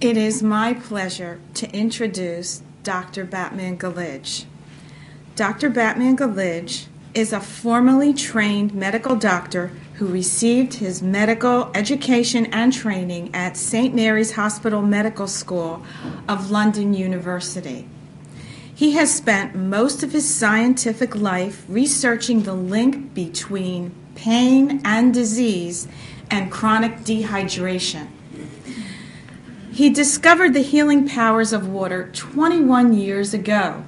It is my pleasure to introduce Dr. Batman Galich. Dr. Batman Galich is a formally trained medical doctor who received his medical education and training at St. Mary's Hospital Medical School of London University. He has spent most of his scientific life researching the link between pain and disease and chronic dehydration. He discovered the healing powers of water 21 years ago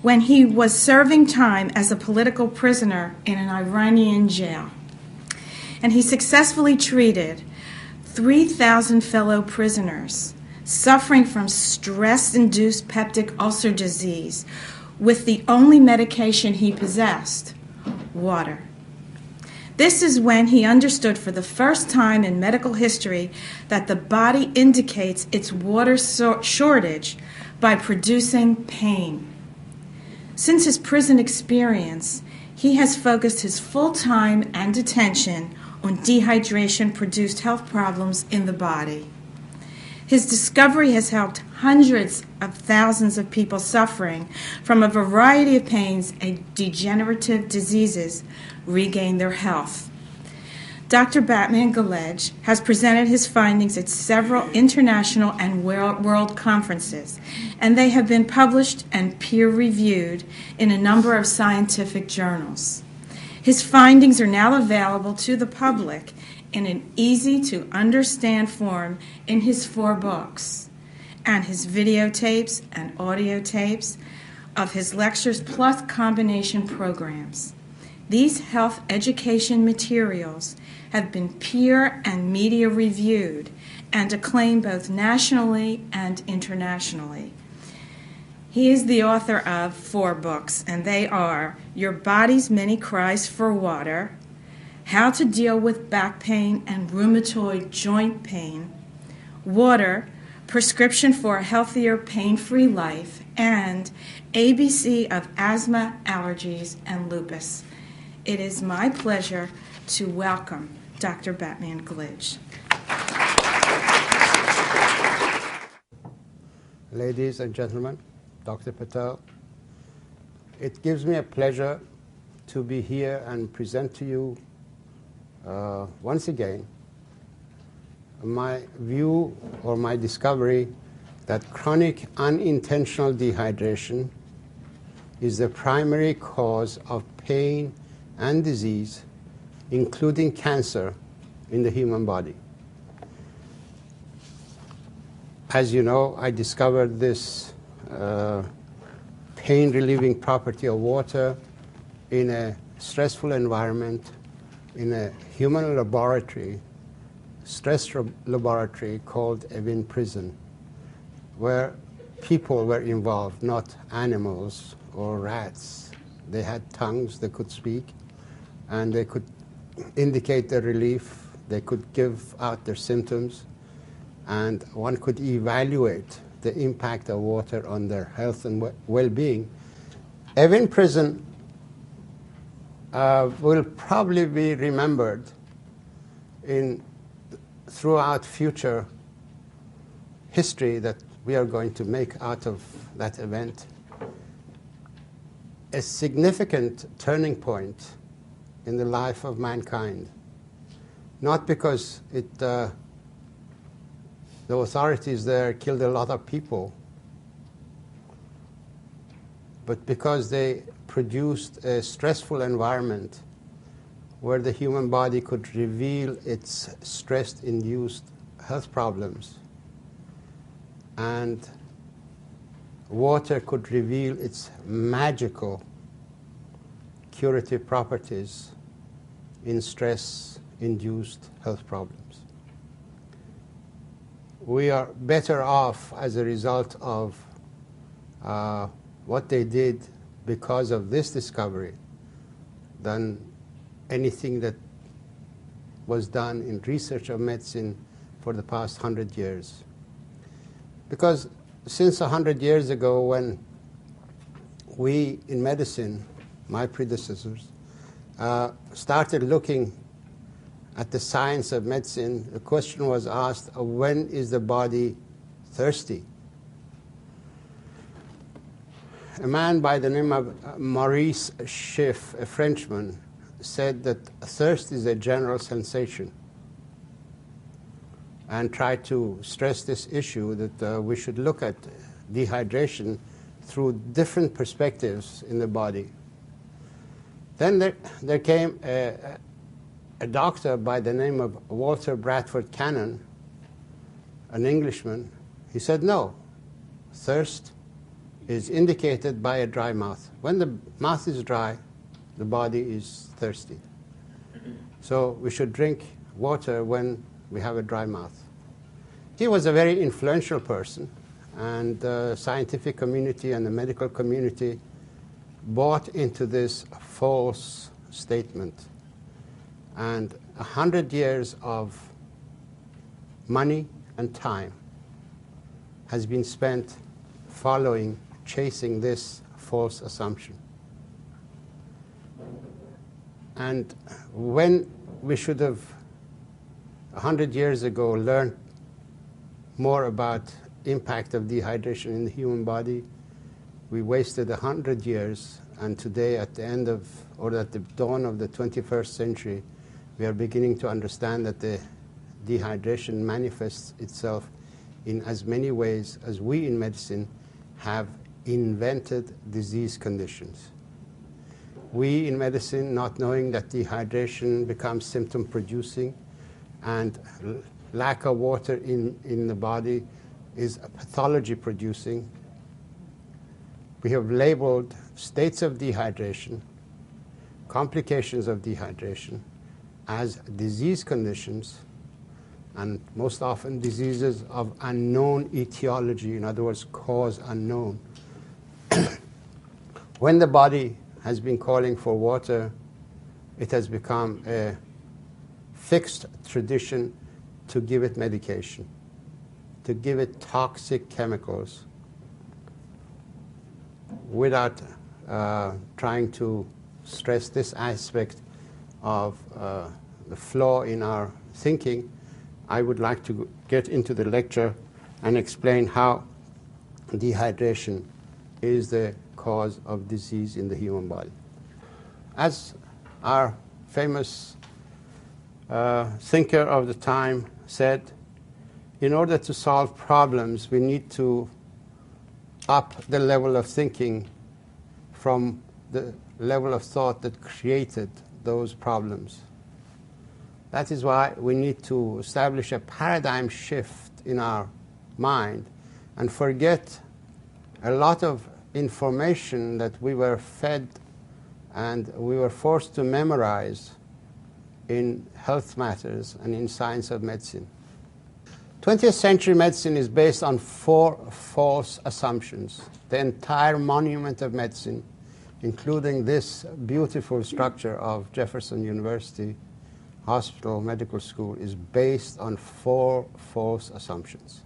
when he was serving time as a political prisoner in an Iranian jail. And he successfully treated 3,000 fellow prisoners suffering from stress-induced peptic ulcer disease with the only medication he possessed, water. This is when he understood for the first time in medical history that the body indicates its water shortage by producing pain. Since his prison experience, he has focused his full time and attention on dehydration-produced health problems in the body. His discovery has helped hundreds of thousands of people suffering from a variety of pains and degenerative diseases regain their health. Dr. Batman Galich has presented his findings at several international and world conferences, and they have been published and peer-reviewed in a number of scientific journals. His findings are now available to the public in an easy-to-understand form in his 4 books, and his videotapes and audio tapes of his lectures plus combination programs. These health education materials have been peer and media reviewed and acclaimed both nationally and internationally. He is the author of 4 books, and they are Your Body's Many Cries for Water, How to Deal with Back Pain and Rheumatoid Joint Pain, Water, Prescription for a Healthier Pain-Free Life, and ABC of Asthma, Allergies, and Lupus. It is my pleasure to welcome Dr. Batman Galich. Ladies and gentlemen, Dr. Patel, it gives me a pleasure to be here and present to you once again my view or my discovery that chronic unintentional dehydration is the primary cause of pain and disease, including cancer, in the human body. As you know, I discovered this pain-relieving property of water in a stressful environment in a human laboratory, stress laboratory called Evin Prison, where people were involved, not animals or rats. They had tongues, they could speak, and they could indicate their relief, they could give out their symptoms, and one could evaluate the impact of water on their health and well-being. Evin Prison will probably be remembered throughout future history that we are going to make out of that event. A significant turning point in the life of mankind, not because the authorities there killed a lot of people, but because they produced a stressful environment where the human body could reveal its stress-induced health problems, and water could reveal its magical curative properties in stress-induced health problems. We are better off as a result of what they did because of this discovery than anything that was done in research of medicine for the past 100 years. Because since 100 years ago, when we in medicine, my predecessors, started looking at the science of medicine, the question was asked, when is the body thirsty. A man by the name of Maurice Schiff, a Frenchman, said that thirst is a general sensation, and tried to stress this issue that we should look at dehydration through different perspectives in the body. Then there came a doctor by the name of Walter Bradford Cannon, an Englishman. He said, no, thirst is indicated by a dry mouth. When the mouth is dry, the body is thirsty. So we should drink water when we have a dry mouth. He was a very influential person, and the scientific community and the medical community bought into this false statement. And 100 years of money and time has been spent chasing this false assumption. And when we should have 100 years ago learned more about impact of dehydration in the human body, we wasted 100 years, and today at the end of, or at the dawn of the 21st century, we are beginning to understand that the dehydration manifests itself in as many ways as we in medicine have invented disease conditions. We in medicine, not knowing that dehydration becomes symptom producing and lack of water in the body is pathology producing, we have labeled states of dehydration, complications of dehydration, as disease conditions, and most often diseases of unknown etiology, in other words, cause unknown. When the body has been calling for water, it has become a fixed tradition to give it medication, to give it toxic chemicals, without trying to stress this aspect of the flaw in our thinking. I would like to get into the lecture and explain how dehydration is the cause of disease in the human body. As our famous thinker of the time said, in order to solve problems, we need to up the level of thinking from the level of thought that created those problems. That is why we need to establish a paradigm shift in our mind and forget a lot of information that we were fed and we were forced to memorize in health matters and in science of medicine. 20th century medicine is based on 4 false assumptions. The entire monument of medicine, including this beautiful structure of Jefferson University Hospital Medical School, is based on 4 false assumptions.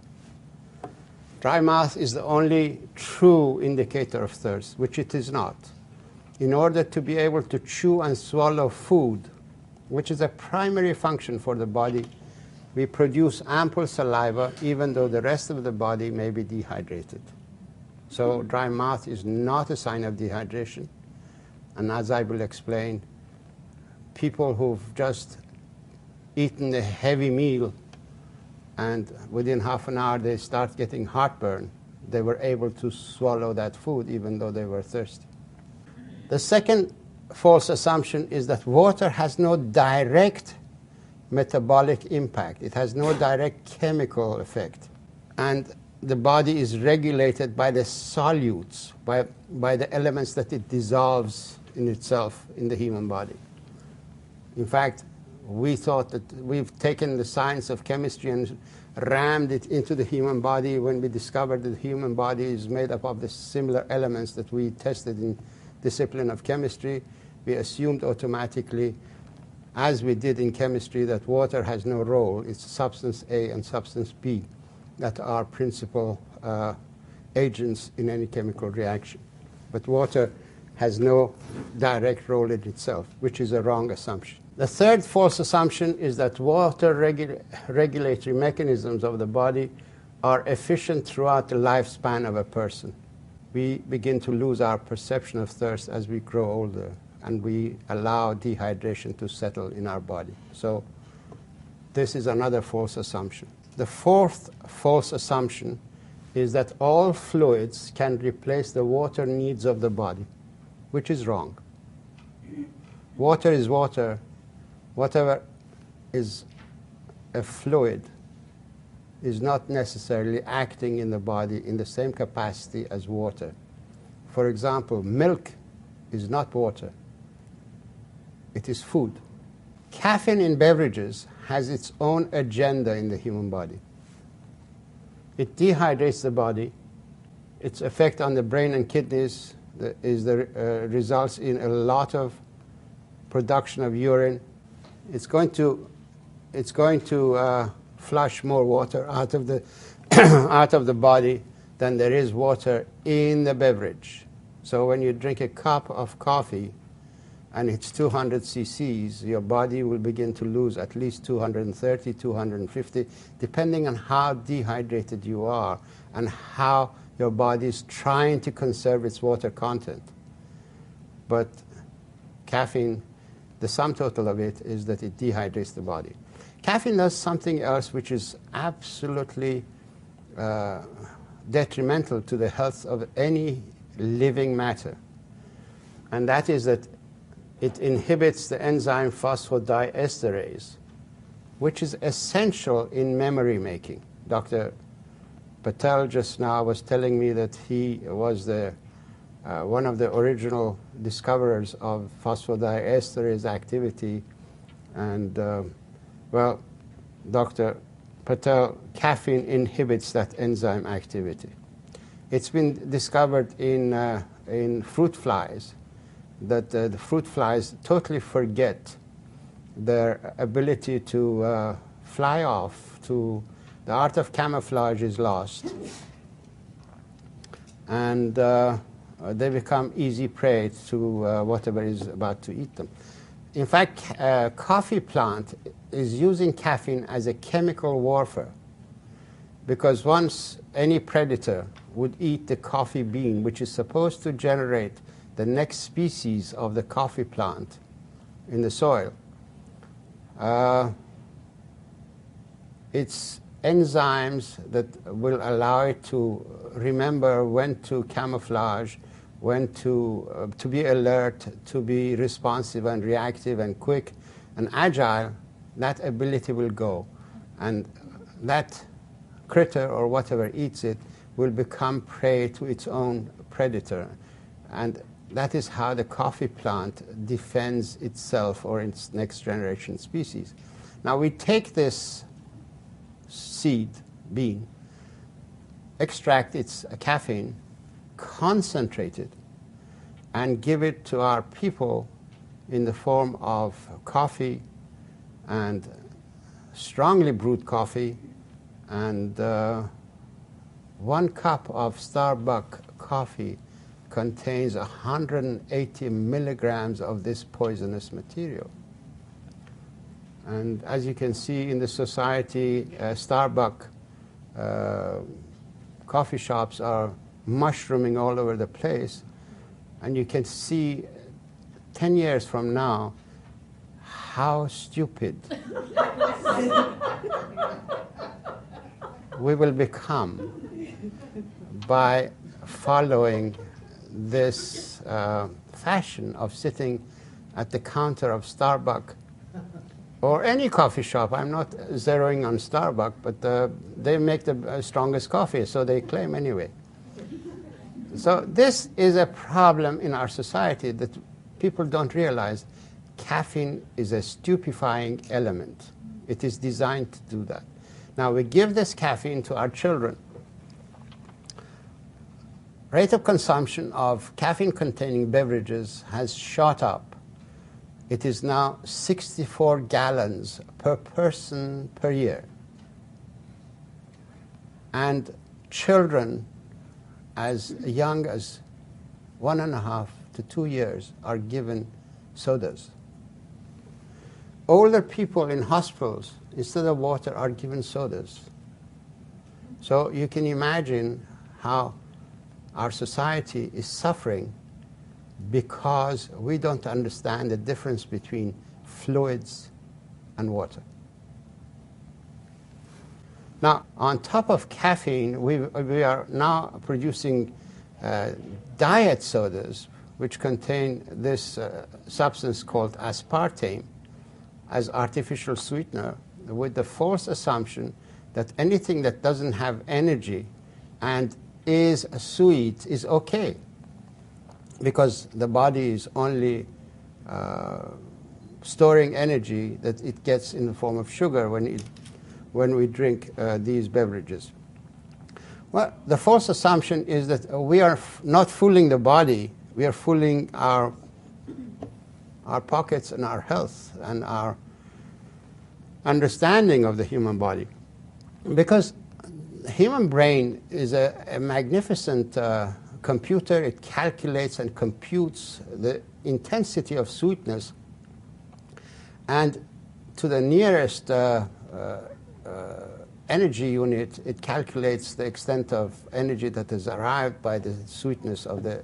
Dry mouth is the only true indicator of thirst, which it is not. In order to be able to chew and swallow food, which is a primary function for the body, we produce ample saliva even though the rest of the body may be dehydrated. So dry mouth is not a sign of dehydration. And as I will explain, people who've just eaten a heavy meal and within half an hour they start getting heartburn, they were able to swallow that food even though they were thirsty. The second false assumption is that water has no direct metabolic impact. It has no direct chemical effect. And the body is regulated by the solutes, by the elements that it dissolves in itself in the human body. In fact, we thought that we've taken the science of chemistry and rammed it into the human body when we discovered that the human body is made up of the similar elements that we tested in discipline of chemistry. We assumed automatically, as we did in chemistry, that water has no role. It's substance A and substance B that are principal agents in any chemical reaction. But water has no direct role in itself, which is a wrong assumption. The third false assumption is that water regulatory mechanisms of the body are efficient throughout the lifespan of a person. We begin to lose our perception of thirst as we grow older, and we allow dehydration to settle in our body. So this is another false assumption. The fourth false assumption is that all fluids can replace the water needs of the body, which is wrong. Water is water. Whatever is a fluid is not necessarily acting in the body in the same capacity as water. For example, milk is not water. It is food. Caffeine in beverages has its own agenda in the human body. It dehydrates the body. Its effect on the brain and kidneys results in a lot of production of urine. It's going to flush more water out of the out of the body than there is water in the beverage. So when you drink a cup of coffee and it's 200 cc's, your body will begin to lose at least 230, 250, depending on how dehydrated you are and how your body is trying to conserve its water content. But caffeine, the sum total of it is that it dehydrates the body. Caffeine does something else which is absolutely detrimental to the health of any living matter, and that is that it inhibits the enzyme phosphodiesterase, which is essential in memory making. Dr. Patel just now was telling me that he was one of the original discoverers of phosphodiesterase activity, and well, Dr. Patel, caffeine inhibits that enzyme activity. It's been discovered in fruit flies that the fruit flies totally forget their ability to fly off. The art of camouflage is lost, and they become easy prey to whatever is about to eat them. In fact, coffee plant is using caffeine as a chemical warfare, because once any predator would eat the coffee bean, which is supposed to generate the next species of the coffee plant in the soil, it's enzymes that will allow it to remember when to camouflage, when to be alert, to be responsive and reactive and quick and agile. That ability will go, and that critter or whatever eats it will become prey to its own predator, and that is how the coffee plant defends itself or its next generation species. Now we take this seed, bean, extract its caffeine, concentrate it, and give it to our people in the form of coffee, and strongly brewed coffee, and 1 cup of Starbucks coffee contains 180 milligrams of this poisonous material. And as you can see in the society, Starbucks coffee shops are mushrooming all over the place, and you can see 10 years from now how stupid we will become by following this fashion of sitting at the counter of Starbucks or any coffee shop. I'm not zeroing on Starbucks, but they make the strongest coffee, so they claim anyway. So this is a problem in our society that people don't realize. Caffeine is a stupefying element. It is designed to do that. Now we give this caffeine to our children. Rate of consumption of caffeine-containing beverages has shot up. It is now 64 gallons per person per year. And children as young as 1.5 to 2 years are given sodas. Older people in hospitals, instead of water, are given sodas. So you can imagine how our society is suffering because we don't understand the difference between fluids and water. Now, on top of caffeine, we are now producing diet sodas which contain this substance called aspartame as artificial sweetener, with the false assumption that anything that doesn't have energy and is sweet is okay, because the body is only storing energy that it gets in the form of sugar when we drink these beverages. Well, the false assumption is that we are not fooling the body, we are fooling our pockets and our health and our understanding of the human body. Because the human brain is a magnificent computer. It calculates and computes the intensity of sweetness, and to the nearest energy unit, it calculates the extent of energy that is arrived by the sweetness of the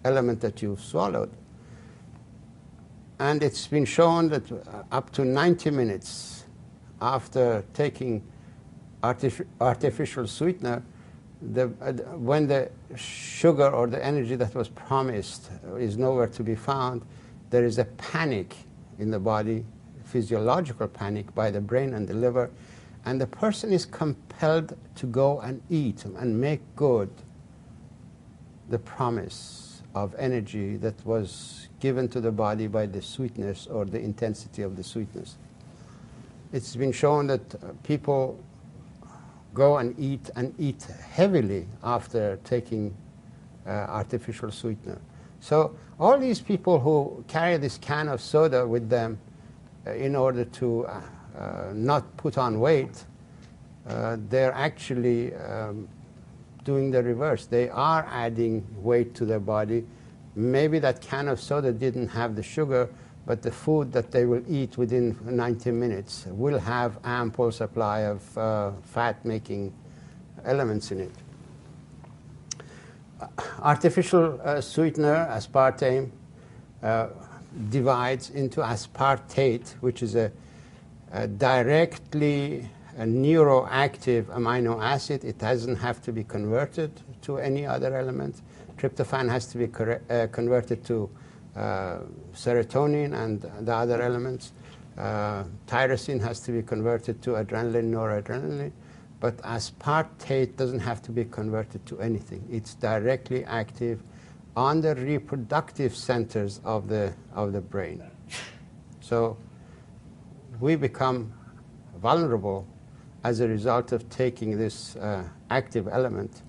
element that you've swallowed. And it's been shown that up to 90 minutes after taking artificial sweetener, when the sugar or the energy that was promised is nowhere to be found, there is a panic in the body, physiological panic by the brain and the liver, and the person is compelled to go and eat and make good the promise of energy that was given to the body by the sweetness or the intensity of the sweetness. It's been shown that people go and eat heavily after taking artificial sweetener. So all these people who carry this can of soda with them in order to not put on weight, they're actually doing the reverse. They are adding weight to their body. Maybe that can of soda didn't have the sugar, but the food that they will eat within 90 minutes will have ample supply of fat-making elements in it. Artificial sweetener, aspartame, divides into aspartate, which is a directly neuroactive amino acid. It doesn't have to be converted to any other element. Tryptophan has to be converted to serotonin and the other elements. Tyrosine has to be converted to adrenaline, noradrenaline. But aspartate doesn't have to be converted to anything. It's directly active on the reproductive centers of the brain. So we become vulnerable as a result of taking this active element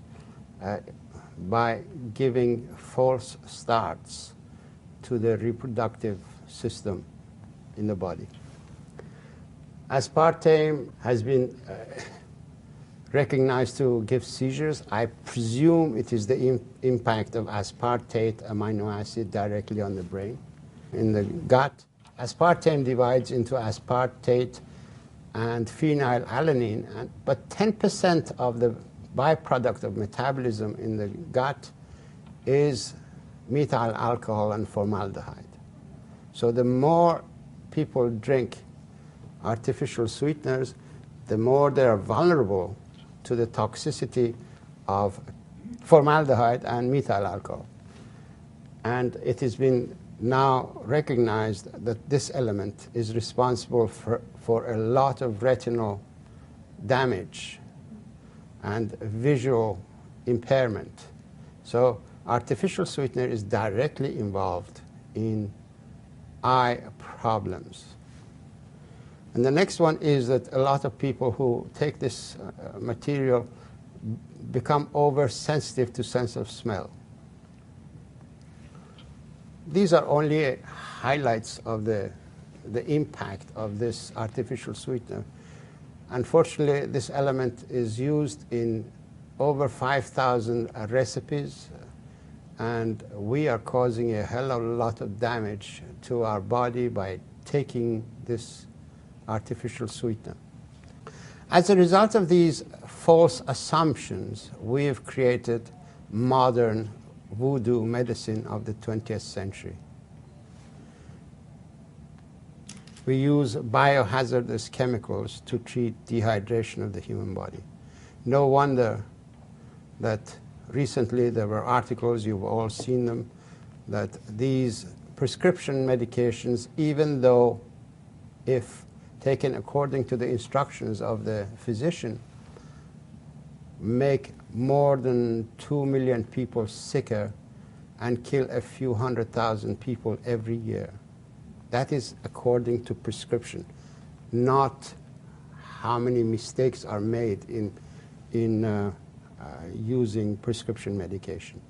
by giving false starts to the reproductive system in the body. Aspartame has been recognized to give seizures. I presume it is the impact of aspartate amino acid directly on the brain. In the gut, aspartame divides into aspartate and phenylalanine, but 10% of the byproduct of metabolism in the gut is methyl alcohol and formaldehyde. So the more people drink artificial sweeteners, the more they are vulnerable to the toxicity of formaldehyde and methyl alcohol. And it has been now recognized that this element is responsible for a lot of retinal damage and visual impairment. So artificial sweetener is directly involved in eye problems. And the next one is that a lot of people who take this material become oversensitive to sense of smell. These are only highlights of the impact of this artificial sweetener. Unfortunately, this element is used in over 5,000 recipes, and we are causing a hell of a lot of damage to our body by taking this artificial sweetener. As a result of these false assumptions, we have created modern voodoo medicine of the 20th century. We use biohazardous chemicals to treat dehydration of the human body. No wonder that recently there were articles, you've all seen them, that these prescription medications, even though if taken according to the instructions of the physician, make more than 2 million people sicker and kill a few 100,000 people every year. That is according to prescription, not how many mistakes are made in using prescription medication.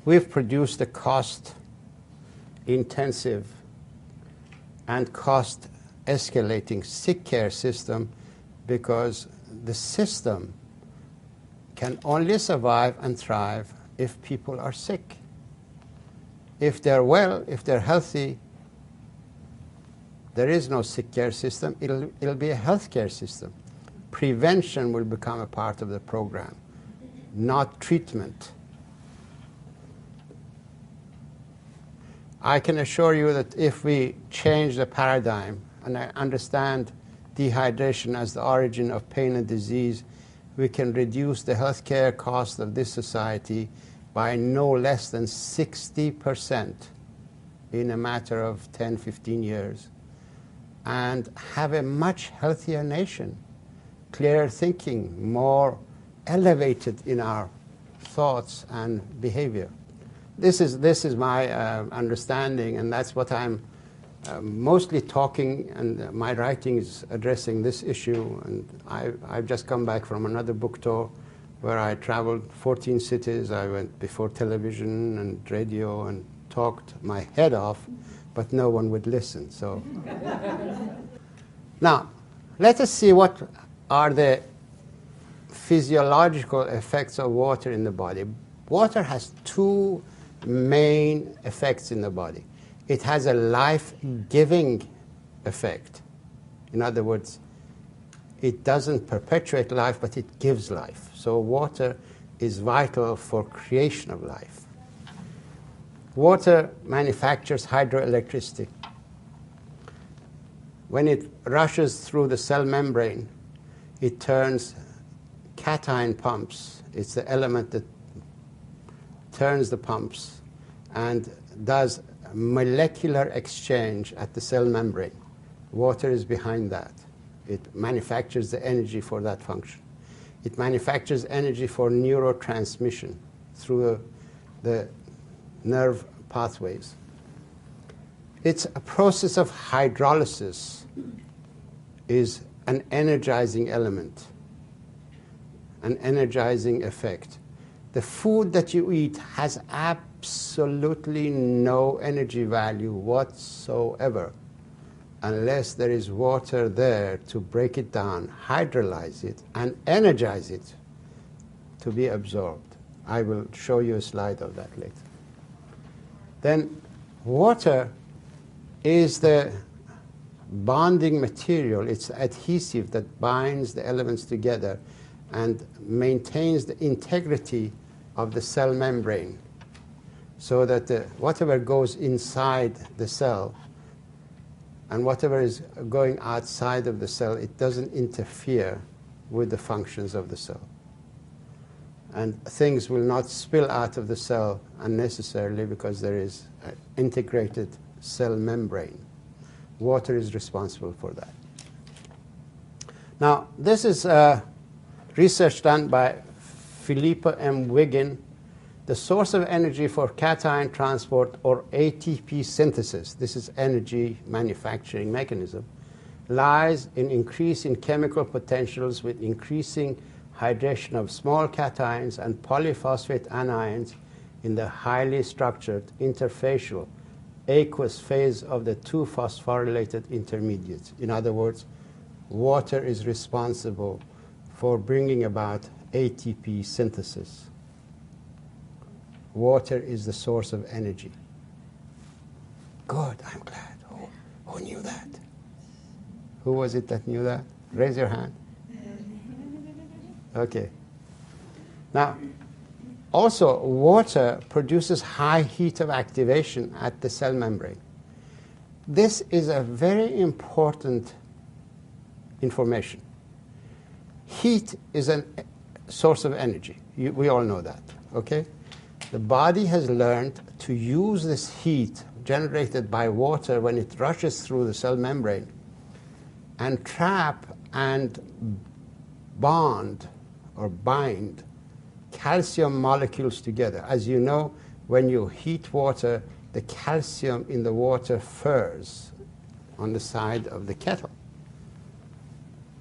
We've produced a cost-intensive and cost-escalating sick care system because the system can only survive and thrive if people are sick. If they're well, if they're healthy, there is no sick care system. It'll be a health care system. Prevention will become a part of the program, not treatment. I can assure you that if we change the paradigm, and I understand dehydration as the origin of pain and disease, we can reduce the healthcare cost of this society by no less than 60% in a matter of 10, 15 years, and have a much healthier nation, clearer thinking, more elevated in our thoughts and behavior. This is my understanding, and that's what I'm mostly talking, and my writing is addressing this issue. And I've just come back from another book tour where I traveled 14 cities. I went before television and radio and talked my head off, but no one would listen. So now, let us see what are the physiological effects of water in the body. Water has two main effects in the body. It has a life-giving effect. In other words, it doesn't perpetuate life, but it gives life. So water is vital for creation of life. Water manufactures hydroelectricity. When it rushes through the cell membrane, it turns cation pumps. It's the element that turns the pumps and does molecular exchange at the cell membrane. Water is behind that. It manufactures the energy for that function. It manufactures energy for neurotransmission through the nerve pathways. Its a process of hydrolysis is an energizing element, an energizing effect. The food that you eat has absolutely no energy value whatsoever unless there is water there to break it down, hydrolyze it, and energize it to be absorbed. I will show you a slide of that later. Then water is the bonding material. It's adhesive that binds the elements together and maintains the integrity of the cell membrane so that whatever goes inside the cell and whatever is going outside of the cell, it doesn't interfere with the functions of the cell. And things will not spill out of the cell unnecessarily because there is an integrated cell membrane. Water is responsible for that. Now, this is research done by Philippa M. Wiggin. The source of energy for cation transport, or ATP synthesis, this is energy manufacturing mechanism, lies in increase in chemical potentials with increasing hydration of small cations and polyphosphate anions in the highly structured interfacial aqueous phase of the two phosphorylated intermediates. In other words, water is responsible for bringing about ATP synthesis. Water is the source of energy. Good, I'm glad. Who knew that? Who was it that knew that? Raise your hand. Okay. Now, also, water produces high heat of activation at the cell membrane. This is a very important information. Heat is a source of energy. We all know that, okay? The body has learned to use this heat generated by water when it rushes through the cell membrane and trap and bond or bind calcium molecules together. As you know, when you heat water, the calcium in the water furs on the side of the kettle.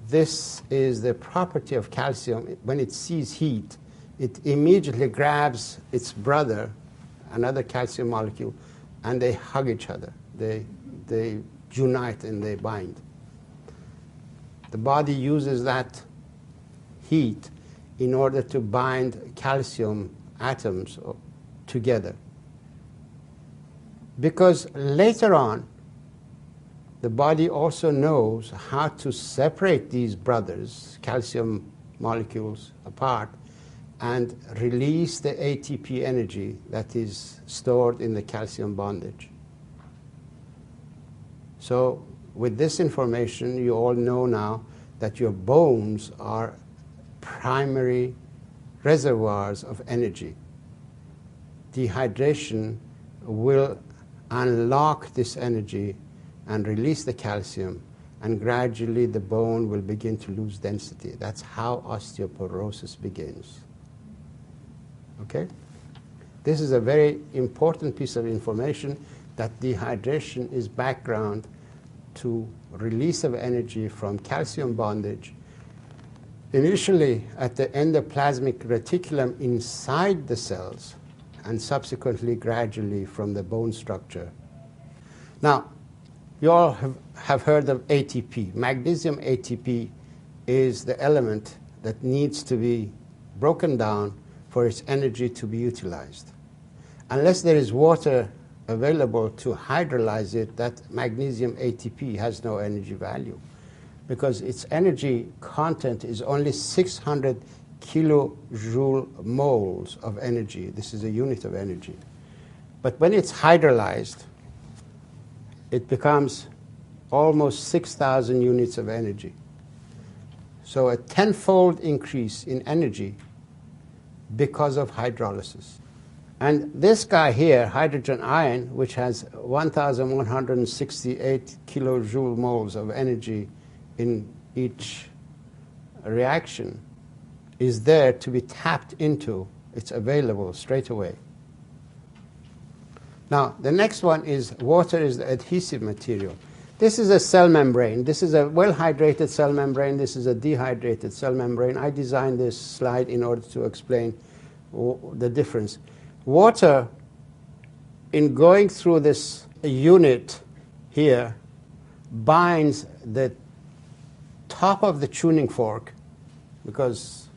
This is the property of calcium. When it sees heat, it immediately grabs its brother, another calcium molecule, and they hug each other. They unite and they bind. The body uses that heat in order to bind calcium atoms together. Because later on, the body also knows how to separate these brothers, calcium molecules, apart and release the ATP energy that is stored in the calcium bondage. So with this information, you all know now that your bones are primary reservoirs of energy. Dehydration will unlock this energy and release the calcium, and gradually the bone will begin to lose density. That's how osteoporosis begins. Okay? This is a very important piece of information, that dehydration is background to release of energy from calcium bondage, initially at the endoplasmic reticulum inside the cells, and subsequently gradually from the bone structure. Now, you all have heard of ATP. Magnesium ATP is the element that needs to be broken down for its energy to be utilized. Unless there is water available to hydrolyze it, that magnesium ATP has no energy value, because its energy content is only 600 kilojoule moles of energy. This is a unit of energy. But when it's hydrolyzed, it becomes almost 6,000 units of energy. So a tenfold increase in energy because of hydrolysis. And this guy here, hydrogen ion, which has 1,168 kilojoule moles of energy in each reaction, is there to be tapped into. It's available straight away. Now, the next one is water is the adhesive material. This is a cell membrane. This is a well-hydrated cell membrane. This is a dehydrated cell membrane. I designed this slide in order to explain the difference. Water, in going through this unit here, binds the top of the tuning fork, because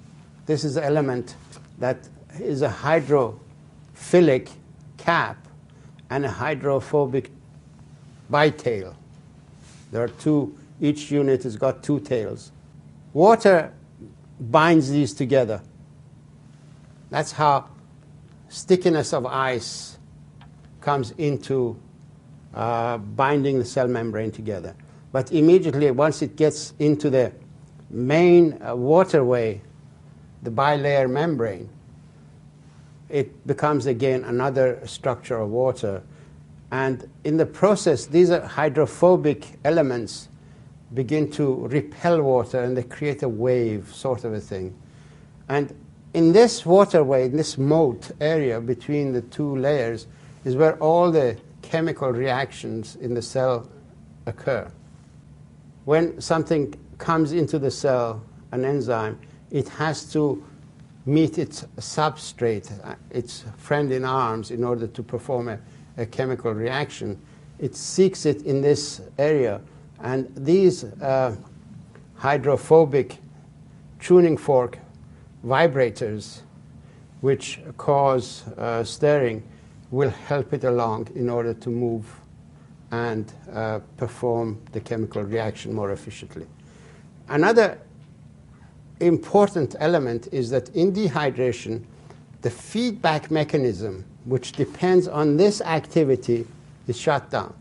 this is an element that is a hydrophilic cap and a hydrophobic bitail. There are two, each unit has got two tails. Water binds these together. That's how stickiness of ice comes into binding the cell membrane together. But immediately, once it gets into the main waterway, the bilayer membrane, it becomes again another structure of water. And in the process, these are hydrophobic elements begin to repel water, and they create a wave sort of a thing. And in this waterway, in this moat area between the two layers, is where all the chemical reactions in the cell occur. When something comes into the cell, an enzyme, it has to meet its substrate, its friend in arms, in order to perform a chemical reaction. It seeks it in this area, and these hydrophobic tuning fork vibrators, which cause stirring, will help it along in order to move and perform the chemical reaction more efficiently. Another important element is that in dehydration, the feedback mechanism, which depends on this activity, is shut down.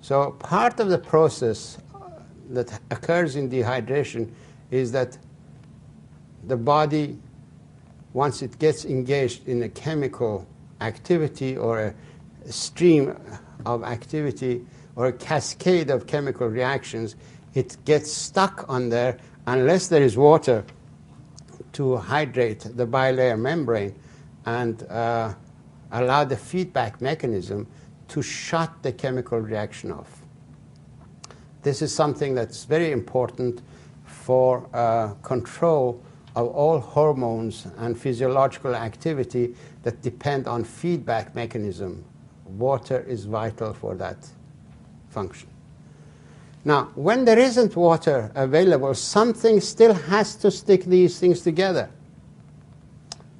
So part of the process that occurs in dehydration is that the body, once it gets engaged in a chemical activity or a stream of activity or a cascade of chemical reactions, it gets stuck on there unless there is water to hydrate the bilayer membrane and allow the feedback mechanism to shut the chemical reaction off. This is something that's very important for control of all hormones and physiological activity that depend on feedback mechanism. Water is vital for that function. Now, when there isn't water available, something still has to stick these things together.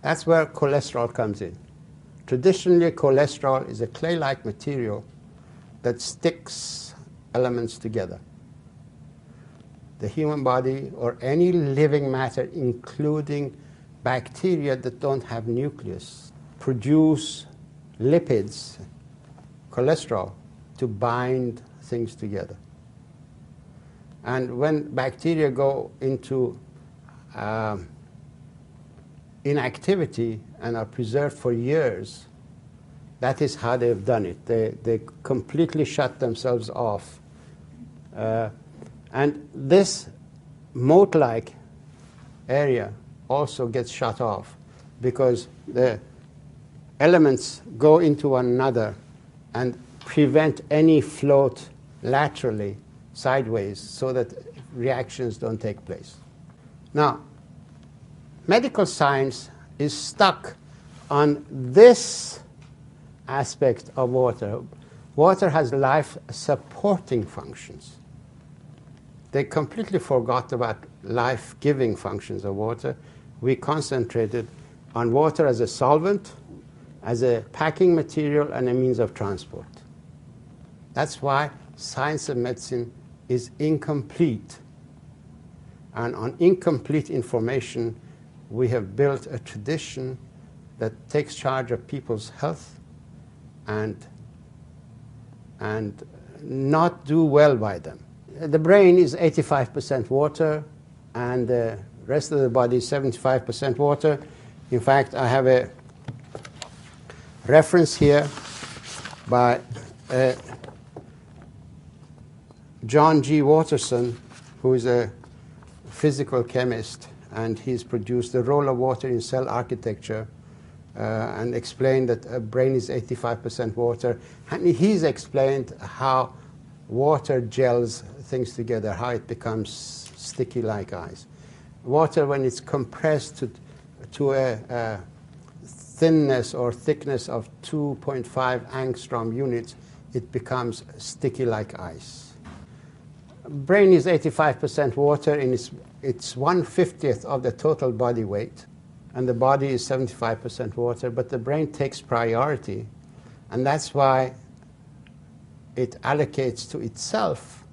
That's where cholesterol comes in. Traditionally, cholesterol is a clay-like material that sticks elements together. The human body or any living matter, including bacteria that don't have nucleus, produce lipids, cholesterol, to bind things together. And when bacteria go into inactivity and are preserved for years, that is how they've done it. They completely shut themselves off. And this moat-like area also gets shut off because the elements go into one another and prevent any float laterally, sideways, so that reactions don't take place. Now, medical science is stuck on this aspect of water. Water has life-supporting functions. They completely forgot about life-giving functions of water. We concentrated on water as a solvent, as a packing material, and a means of transport. That's why science of medicine is incomplete. And on incomplete information, we have built a tradition that takes charge of people's health and not do well by them. The brain is 85% water, and the rest of the body is 75% water. In fact, I have a reference here by John G. Watterson, who is a physical chemist, and he's produced the role of water in cell architecture and explained that a brain is 85% water. And he's explained how water gels things together, how it becomes sticky like ice. Water, when it's compressed to a thinness or thickness of 2.5 angstrom units, it becomes sticky like ice. Brain is 85% water, and it's 1/50th of the total body weight, and the body is 75% water, but the brain takes priority, and that's why it allocates to itself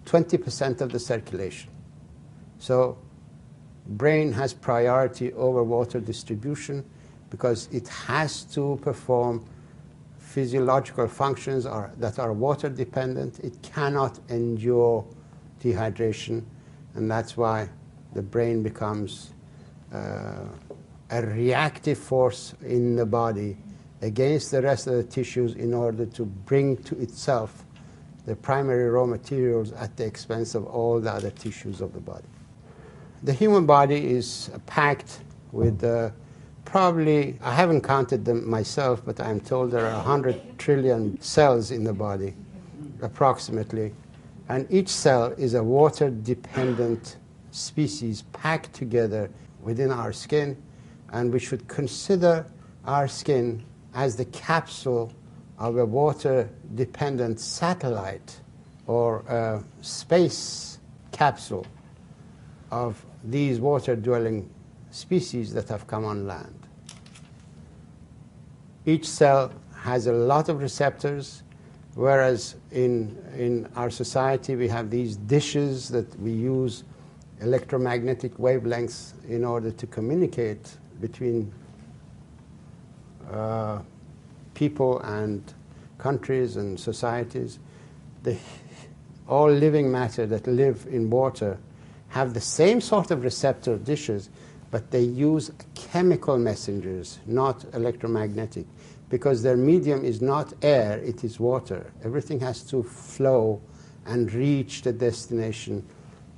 20% of the circulation. So brain has priority over water distribution because it has to perform physiological functions that are water dependent. It cannot endure dehydration, and that's why the brain becomes a reactive force in the body against the rest of the tissues in order to bring to itself the primary raw materials at the expense of all the other tissues of the body. The human body is packed with probably, I haven't counted them myself, but I'm told there are 100 trillion cells in the body, approximately. And each cell is a water-dependent species packed together within our skin. And we should consider our skin as the capsule of a water-dependent satellite or a space capsule of these water-dwelling species that have come on land. Each cell has a lot of receptors, whereas in our society we have these dishes that we use electromagnetic wavelengths in order to communicate between people and countries and societies. All living matter that live in water have the same sort of receptor dishes, but they use chemical messengers, not electromagnetic, because their medium is not air, it is water. Everything has to flow and reach the destination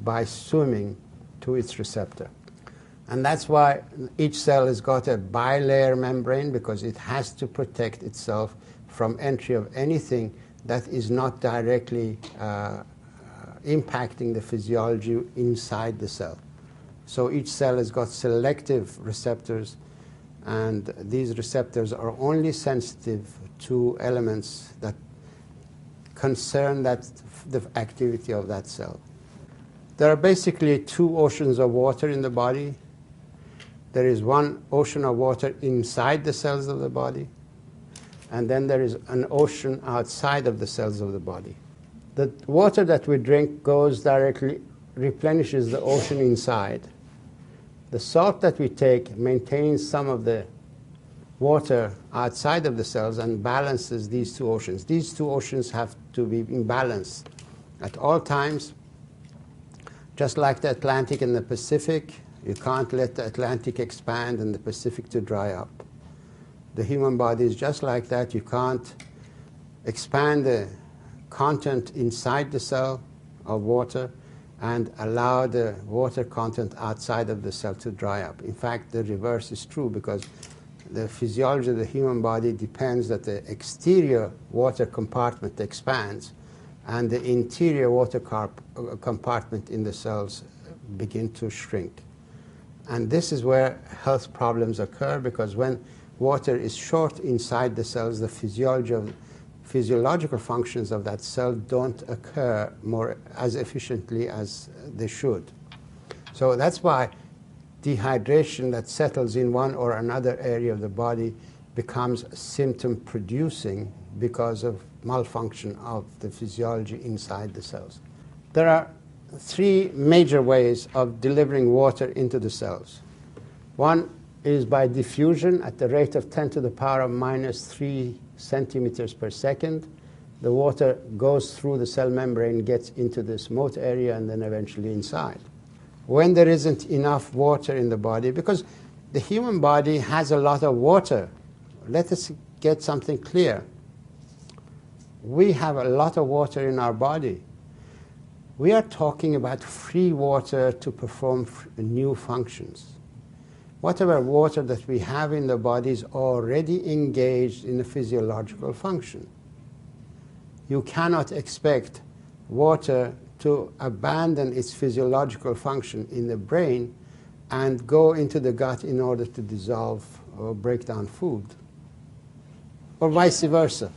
by swimming to its receptor. And that's why each cell has got a bilayer membrane, because it has to protect itself from entry of anything that is not directly impacting the physiology inside the cell. So each cell has got selective receptors, and these receptors are only sensitive to elements that concern the activity of that cell. There are basically two oceans of water in the body. There is one ocean of water inside the cells of the body, and then there is an ocean outside of the cells of the body. The water that we drink goes directly, replenishes the ocean inside. The salt that we take maintains some of the water outside of the cells and balances these two oceans. These two oceans have to be in balance at all times, just like the Atlantic and the Pacific. You can't let the Atlantic expand and the Pacific to dry up. The human body is just like that. You can't expand the content inside the cell of water and allow the water content outside of the cell to dry up. In fact, the reverse is true, because the physiology of the human body depends that the exterior water compartment expands and the interior water compartment in the cells begin to shrink. And this is where health problems occur, because when water is short inside the cells, the physiological functions of that cell don't occur as efficiently as they should. So that's why dehydration that settles in one or another area of the body becomes symptom producing because of malfunction of the physiology inside the cells. There are three major ways of delivering water into the cells. One is by diffusion at the rate of 10 to the power of minus 3 centimeters per second. The water goes through the cell membrane, gets into this moat area, and then eventually inside. When there isn't enough water in the body, because the human body has a lot of water. Let us get something clear. We have a lot of water in our body. We are talking about free water to perform new functions. Whatever water that we have in the body is already engaged in a physiological function. You cannot expect water to abandon its physiological function in the brain and go into the gut in order to dissolve or break down food, or vice versa.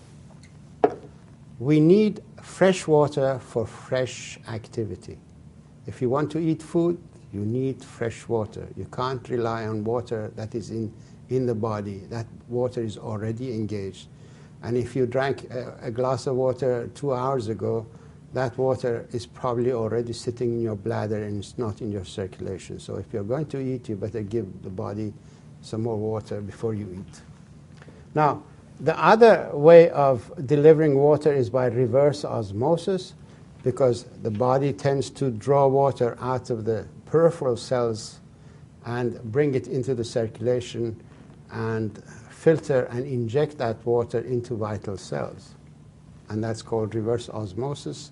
We need fresh water for fresh activity. If you want to eat food, you need fresh water. You can't rely on water that is in the body. That water is already engaged. And if you drank a glass of water 2 hours ago, that water is probably already sitting in your bladder and it's not in your circulation. So if you're going to eat, you better give the body some more water before you eat. Now, the other way of delivering water is by reverse osmosis, because the body tends to draw water out of the peripheral cells and bring it into the circulation and filter and inject that water into vital cells. And that's called reverse osmosis.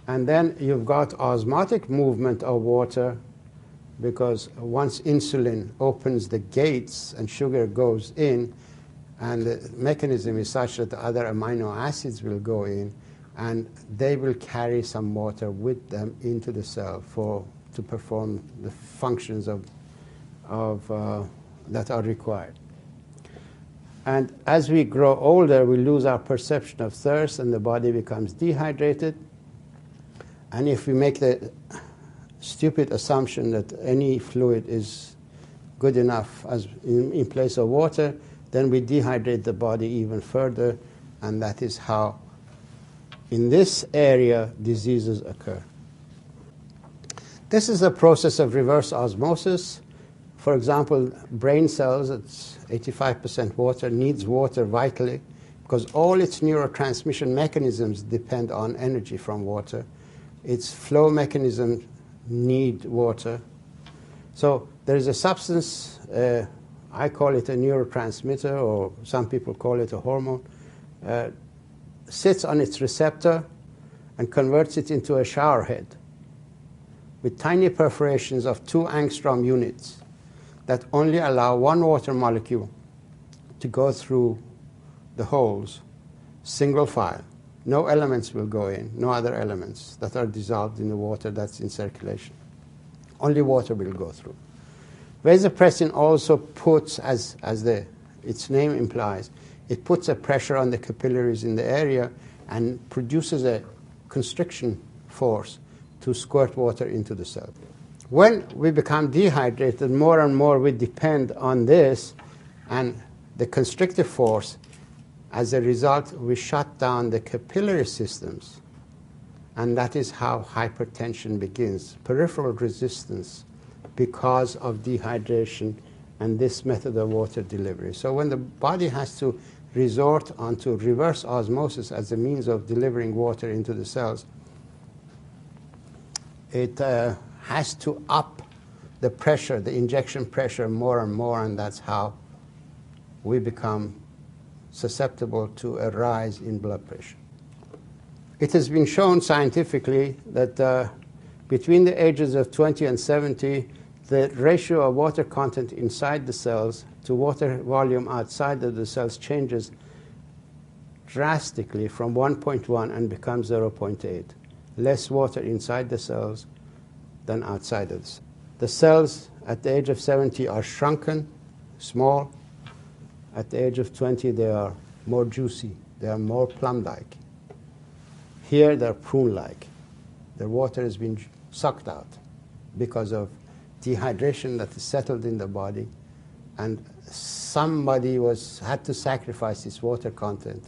And then you've got osmotic movement of water, because once insulin opens the gates and sugar goes in, and the mechanism is such that the other amino acids will go in, and they will carry some water with them into the cell to perform the functions that are required. And as we grow older, we lose our perception of thirst, and the body becomes dehydrated. And if we make the stupid assumption that any fluid is good enough as in place of water, then we dehydrate the body even further, and that is how in this area diseases occur. This is a process of reverse osmosis. For example, brain cells, it's 85% water, needs water vitally because all its neurotransmission mechanisms depend on energy from water. Its flow mechanisms need water. So there is a substance, I call it a neurotransmitter, or some people call it a hormone, sits on its receptor and converts it into a shower head with tiny perforations of 2 angstrom units that only allow one water molecule to go through the holes, single file. No elements will go in, no other elements that are dissolved in the water that's in circulation. Only water will go through. Vasopressin also puts, as its name implies, it puts a pressure on the capillaries in the area and produces a constriction force to squirt water into the cell. When we become dehydrated, more and more we depend on this and the constrictive force. As a result, we shut down the capillary systems, and that is how hypertension begins, peripheral resistance because of dehydration and this method of water delivery. So when the body has to resort onto reverse osmosis as a means of delivering water into the cells, it has to up the pressure, the injection pressure more and more, and that's how we become susceptible to a rise in blood pressure. It has been shown scientifically that between the ages of 20 and 70, the ratio of water content inside the cells to water volume outside of the cells changes drastically from 1.1 and becomes 0.8. Less water inside the cells than outside of the cells. The cells at the age of 70 are shrunken, small. At the age of 20, they are more juicy. They are more plum-like. Here, they're prune-like. The water has been sucked out because of dehydration that is settled in the body, and somebody had to sacrifice its water content,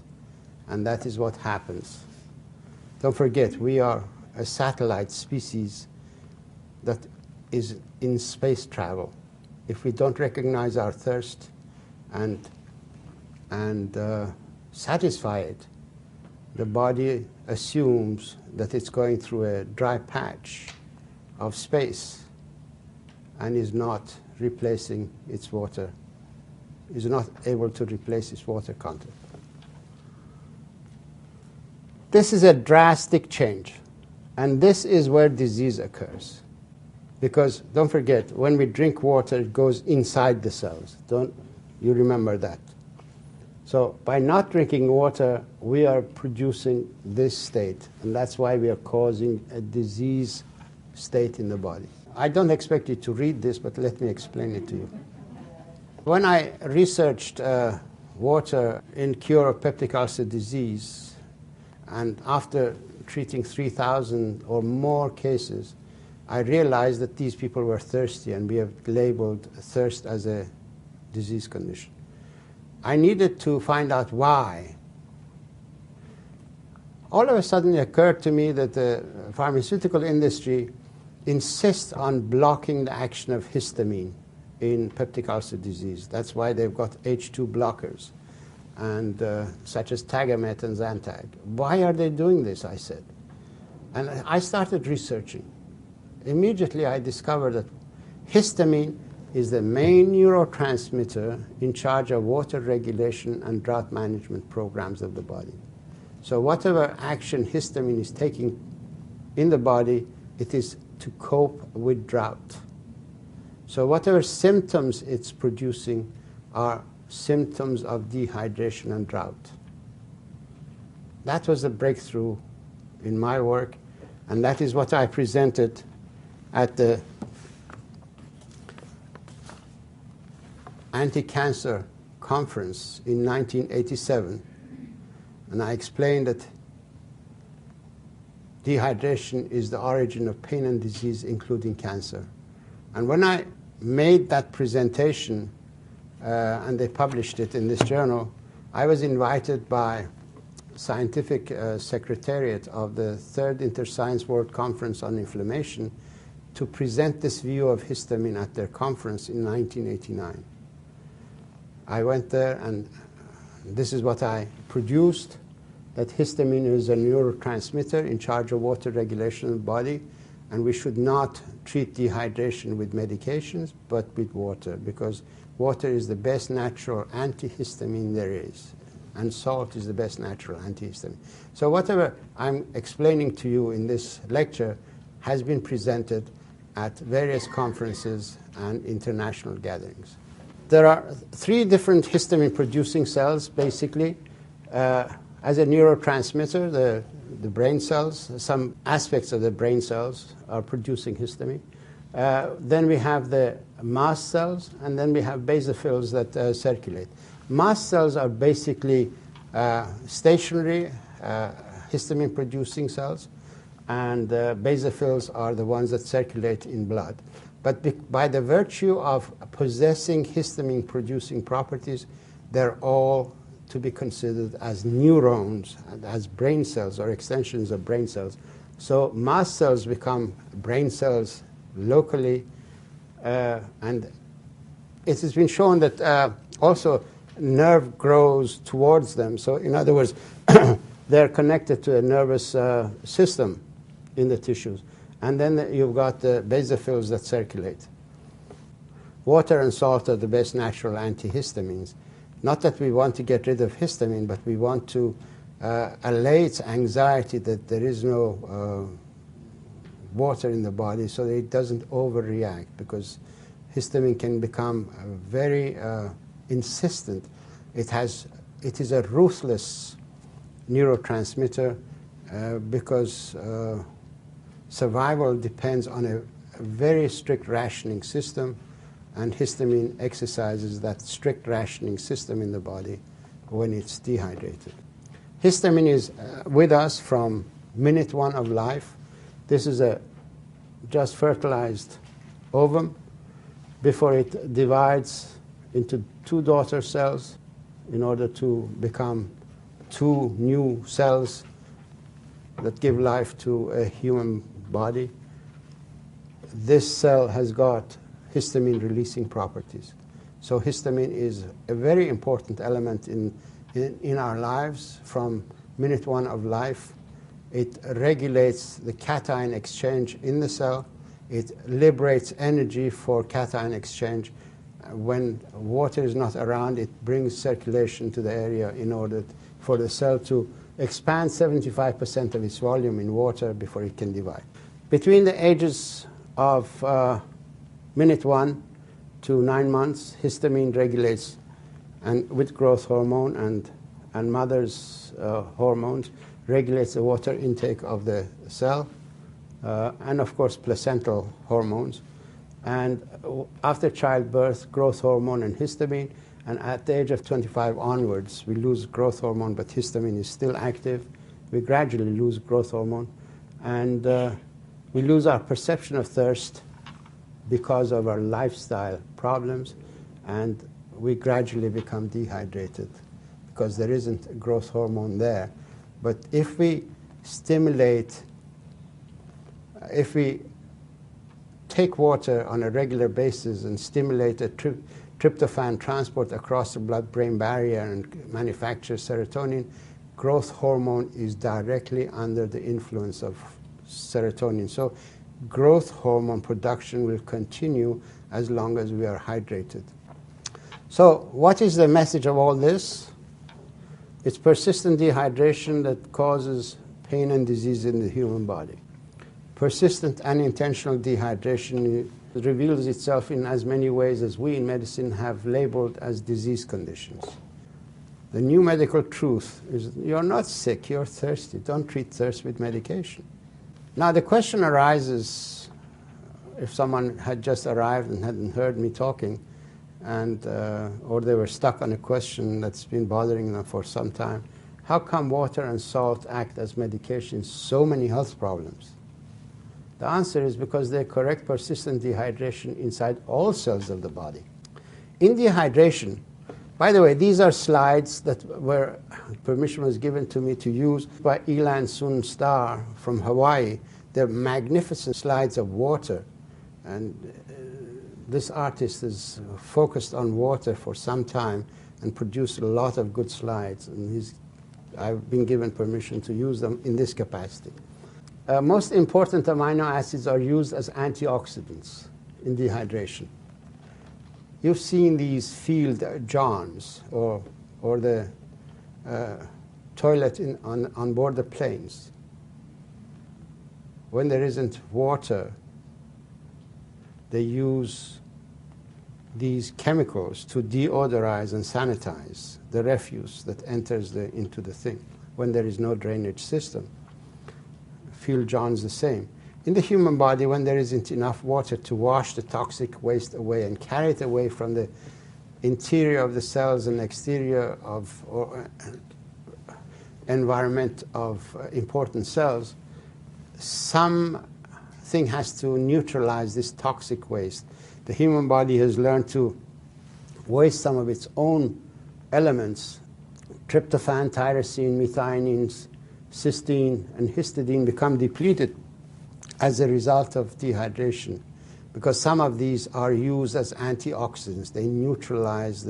and that is what happens. Don't forget, we are a satellite species that is in space travel. If we don't recognize our thirst and satisfy it, the body assumes that it's going through a dry patch of space and is not replacing its water, is not able to replace its water content. This is a drastic change, and this is where disease occurs. Because don't forget, when we drink water, it goes inside the cells. Don't you remember that? So by not drinking water, we are producing this state, and that's why we are causing a disease state in the body. I don't expect you to read this, but let me explain it to you. When I researched water in cure of peptic ulcer disease, and after treating 3,000 or more cases, I realized that these people were thirsty, and we have labeled thirst as a disease condition. I needed to find out why. All of a sudden it occurred to me that the pharmaceutical industry insists on blocking the action of histamine in peptic ulcer disease. That's why they've got H2 blockers, and such as Tagamet and Zantac. Why are they doing this, I said. And I started researching. Immediately I discovered that histamine is the main neurotransmitter in charge of water regulation and drought management programs of the body. So whatever action histamine is taking in the body, it is to cope with drought. So whatever symptoms it's producing are symptoms of dehydration and drought. That was the breakthrough in my work, and that is what I presented at the anti-cancer conference in 1987, and I explained that dehydration is the origin of pain and disease, including cancer. And when I made that presentation, and they published it in this journal, I was invited by scientific secretariat of the Third Interscience World Conference on Inflammation to present this view of histamine at their conference in 1989. I went there, and this is what I produced, that histamine is a neurotransmitter in charge of water regulation in the body, and we should not treat dehydration with medications, but with water, because water is the best natural antihistamine there is, and salt is the best natural antihistamine. So whatever I'm explaining to you in this lecture has been presented at various conferences and international gatherings. There are three different histamine-producing cells, basically. As a neurotransmitter, the brain cells, some aspects of the brain cells are producing histamine. Then we have the mast cells, and then we have basophils that circulate. Mast cells are basically stationary histamine-producing cells, and basophils are the ones that circulate in blood. But by the virtue of possessing histamine-producing properties, they're all to be considered as neurons, as brain cells or extensions of brain cells. So mast cells become brain cells locally, and it has been shown that also nerve grows towards them. So in other words, they're connected to a nervous system in the tissues. And then you've got the basophils that circulate. Water and salt are the best natural antihistamines. Not that we want to get rid of histamine, but we want to allay its anxiety that there is no water in the body so that it doesn't overreact, because histamine can become very insistent. It is a ruthless neurotransmitter because survival depends on a very strict rationing system, and histamine exercises that strict rationing system in the body when it's dehydrated. Histamine is with us from minute one of life. This is a just fertilized ovum before it divides into two daughter cells in order to become two new cells that give life to a human body. This cell has got histamine releasing properties. So histamine is a very important element in our lives from minute one of life. It regulates the cation exchange in the cell. It liberates energy for cation exchange. When water is not around, it brings circulation to the area in order for the cell to expand 75% of its volume in water before it can divide. Between the ages of minute 1 to 9 months, histamine regulates, and with growth hormone and mother's hormones, regulates the water intake of the cell, and of course placental hormones. And after childbirth, growth hormone and histamine, and at the age of 25 onwards, we lose growth hormone, but histamine is still active. We gradually lose growth hormone, and we lose our perception of thirst because of our lifestyle problems, and we gradually become dehydrated because there isn't growth hormone there. But if we stimulate, if we take water on a regular basis and stimulate a tryptophan transport across the blood-brain barrier and manufacture serotonin, growth hormone is directly under the influence of serotonin. So growth hormone production will continue as long as we are hydrated. So what is the message of all this? It's persistent dehydration that causes pain and disease in the human body. Persistent unintentional dehydration reveals itself in as many ways as we in medicine have labeled as disease conditions. The new medical truth is you're not sick, you're thirsty. Don't treat thirst with medication. Now the question arises, if someone had just arrived and hadn't heard me talking, and or they were stuck on a question that's been bothering them for some time, how come water and salt act as medication in so many health problems? The answer is because they correct persistent dehydration inside all cells of the body. In dehydration, by the way, these are slides that permission was given to me to use by Elan Sun Star from Hawaii. They're magnificent slides of water And this artist has focused on water for some time and produced a lot of good slides. And I've been given permission to use them in this capacity. Most important amino acids are used as antioxidants in dehydration. You've seen these field johns or the toilet on board the planes. When there isn't water, they use these chemicals to deodorize and sanitize the refuse that enters into the thing when there is no drainage system. Field johns the same. In the human body, when there isn't enough water to wash the toxic waste away and carry it away from the interior of the cells and exterior of environment of important cells, something has to neutralize this toxic waste. The human body has learned to waste some of its own elements. Tryptophan, tyrosine, methionine, cysteine, and histidine become depleted as a result of dehydration, because some of these are used as antioxidants. They neutralize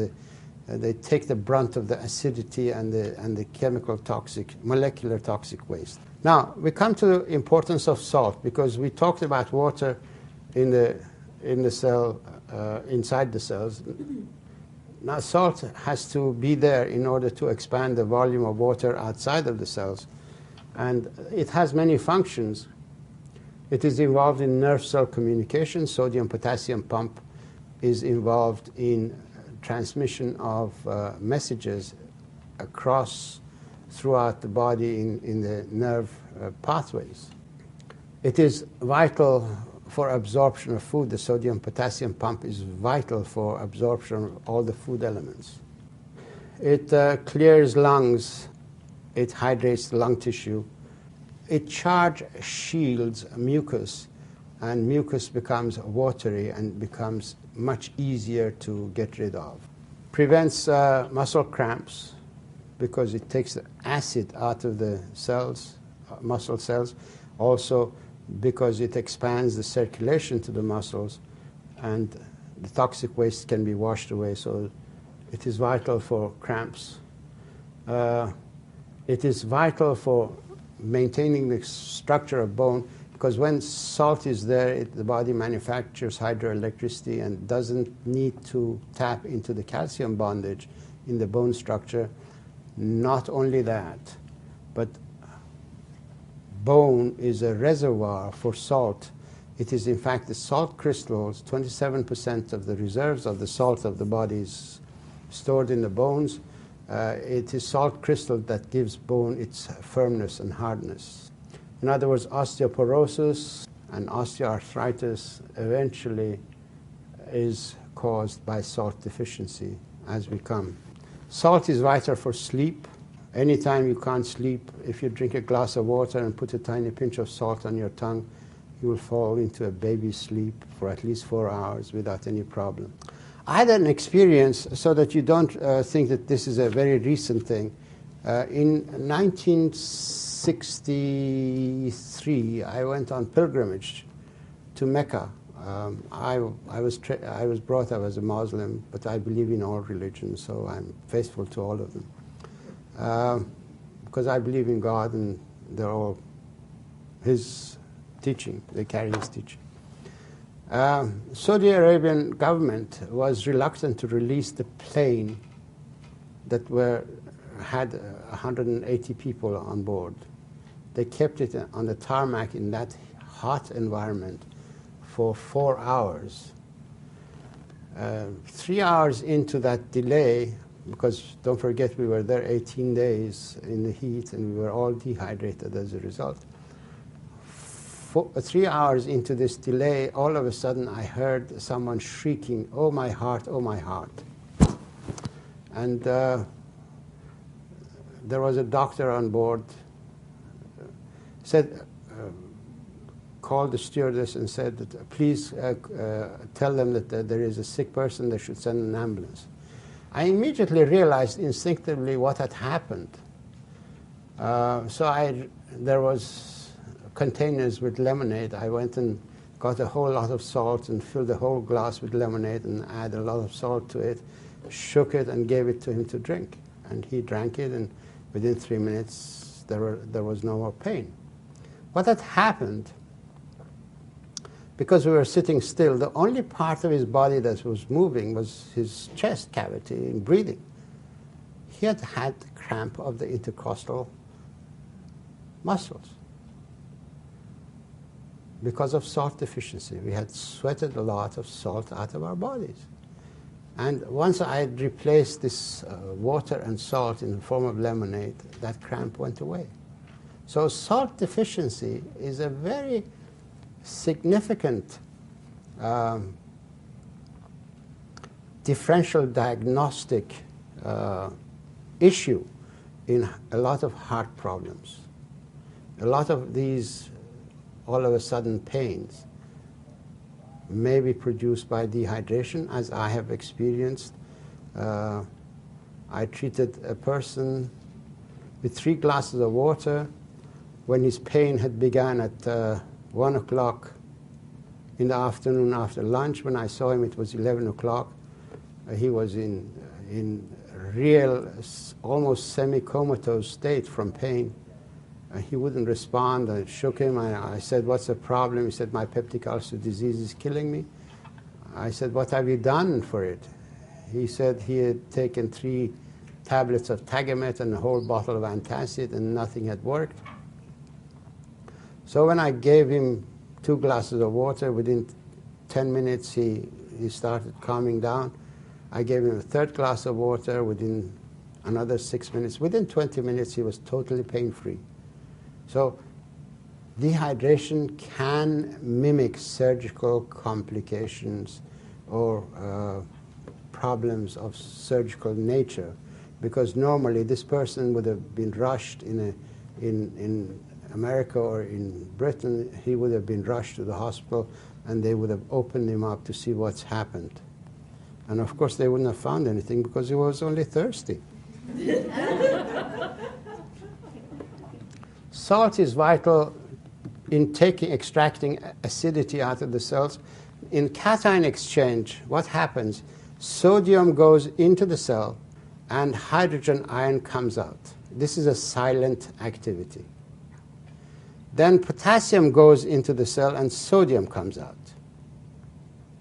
they take the brunt of the acidity and the chemical toxic, molecular toxic waste. Now, we come to the importance of salt, because we talked about water in the cell, inside the cells. Now, salt has to be there in order to expand the volume of water outside of the cells. And it has many functions. It is involved in nerve cell communication. Sodium-potassium pump is involved in transmission of messages throughout the body in the nerve pathways. It is vital for absorption of food. The sodium-potassium pump is vital for absorption of all the food elements. It clears lungs. It hydrates the lung tissue. It charge shields mucus, and mucus becomes watery and becomes much easier to get rid of. Prevents muscle cramps, because it takes the acid out of the cells, muscle cells. Also, because it expands the circulation to the muscles, and the toxic waste can be washed away. So it is vital for cramps. It is vital for maintaining the structure of bone, because when salt is there, the body manufactures hydroelectricity and doesn't need to tap into the calcium bondage in the bone structure. Not only that, but bone is a reservoir for salt. It is, in fact, the salt crystals. 27% of the reserves of the salt of the body is stored in the bones. It is salt crystal that gives bone its firmness and hardness. In other words, osteoporosis and osteoarthritis eventually is caused by salt deficiency as we come. Salt is vital for sleep. Anytime you can't sleep, if you drink a glass of water and put a tiny pinch of salt on your tongue, you will fall into a baby sleep for at least 4 hours without any problem. I had an experience, so that you don't think that this is a very recent thing. In 1963, I went on pilgrimage to Mecca. I was brought up as a Muslim, but I believe in all religions, so I'm faithful to all of them. Because I believe in God, and they're all His teaching. They carry His teaching. Saudi Arabian government was reluctant to release the plane that had 180 people on board. They kept it on the tarmac in that hot environment for 4 hours. 3 hours into that delay, because don't forget we were there 18 days in the heat and we were all dehydrated as a result. 3 hours into this delay, all of a sudden I heard someone shrieking, "Oh my heart, oh my heart." And there was a doctor on board, called the stewardess and said that please tell them that there is a sick person, they should send an ambulance. I immediately realized instinctively what had happened. There was containers with lemonade. I went and got a whole lot of salt and filled the whole glass with lemonade and added a lot of salt to it, shook it and gave it to him to drink. And he drank it, and within 3 minutes there was no more pain. What had happened, because we were sitting still, the only part of his body that was moving was his chest cavity and breathing. He had had cramp of the intercostal muscles because of salt deficiency. We had sweated a lot of salt out of our bodies. And once I had replaced this water and salt in the form of lemonade, that cramp went away. So salt deficiency is a very significant differential diagnostic issue in a lot of heart problems. A lot of these all of a sudden pains may be produced by dehydration, as I have experienced. I treated a person with 3 glasses of water when his pain had begun at 1 o'clock in the afternoon after lunch. When I saw him, it was 11 o'clock. He was in real, almost semi-comatose state from pain. He wouldn't respond. I shook him. I said, "What's the problem?" He said, "My peptic ulcer disease is killing me." I said, "What have you done for it?" He said he had taken 3 tablets of Tagamet and a whole bottle of antacid, and nothing had worked. So when I gave him 2 glasses of water, within 10 minutes he started calming down. I gave him a 3rd glass of water within another 6 minutes. Within 20 minutes he was totally pain-free. So dehydration can mimic surgical complications or problems of surgical nature, because normally this person would have been rushed in America or in Britain. He would have been rushed to the hospital, and they would have opened him up to see what's happened. And of course they wouldn't have found anything because he was only thirsty. Salt is vital in extracting acidity out of the cells. In cation exchange, what happens? Sodium goes into the cell and hydrogen ion comes out. This is a silent activity. Then potassium goes into the cell and sodium comes out.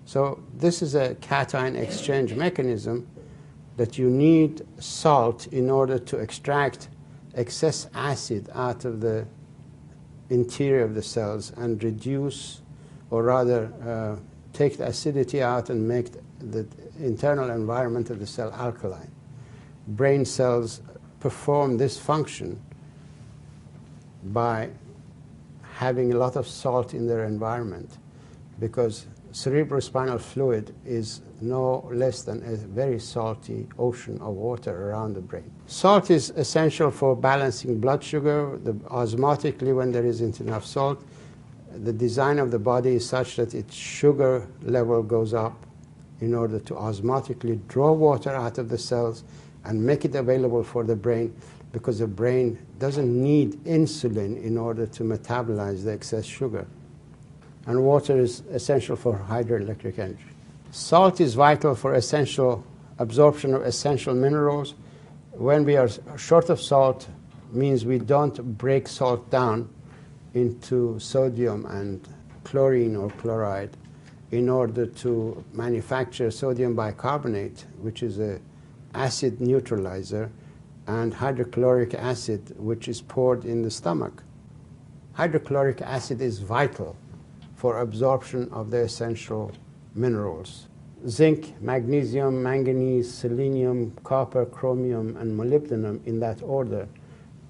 So this is a cation exchange mechanism that you need salt in order to extract excess acid out of the interior of the cells and reduce, or rather take the acidity out and make the internal environment of the cell alkaline. Brain cells perform this function by having a lot of salt in their environment, because cerebrospinal fluid is no less than a very salty ocean of water around the brain. Salt is essential for balancing blood sugar. Osmotically, when there isn't enough salt, the design of the body is such that its sugar level goes up in order to osmotically draw water out of the cells and make it available for the brain, because the brain doesn't need insulin in order to metabolize the excess sugar. And water is essential for hydroelectric energy. Salt is vital for essential absorption of essential minerals. When we are short of salt, means we don't break salt down into sodium and chlorine or chloride in order to manufacture sodium bicarbonate, which is an acid neutralizer, and hydrochloric acid, which is poured in the stomach. Hydrochloric acid is vital for absorption of the essential minerals. Zinc, magnesium, manganese, selenium, copper, chromium, and molybdenum, in that order,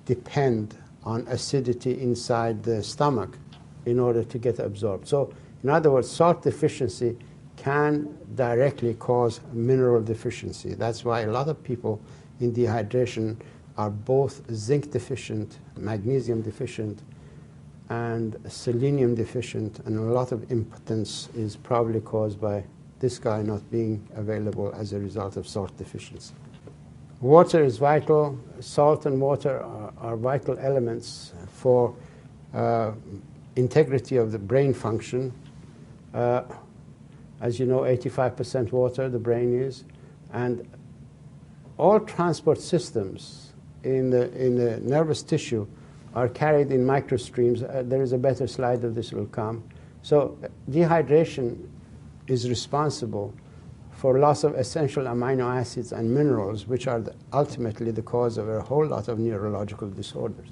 depend on acidity inside the stomach in order to get absorbed. So, in other words, salt deficiency can directly cause mineral deficiency. That's why a lot of people in dehydration are both zinc deficient, magnesium deficient, and selenium deficient, and a lot of impotence is probably caused by this guy not being available as a result of salt deficiency. Water is vital. Salt and water are vital elements for integrity of the brain function. As you know, 85% water, the brain is. And all transport systems in the nervous tissue are carried in microstreams. There is a better slide of this will come. So dehydration is responsible for loss of essential amino acids and minerals, which are ultimately the cause of a whole lot of neurological disorders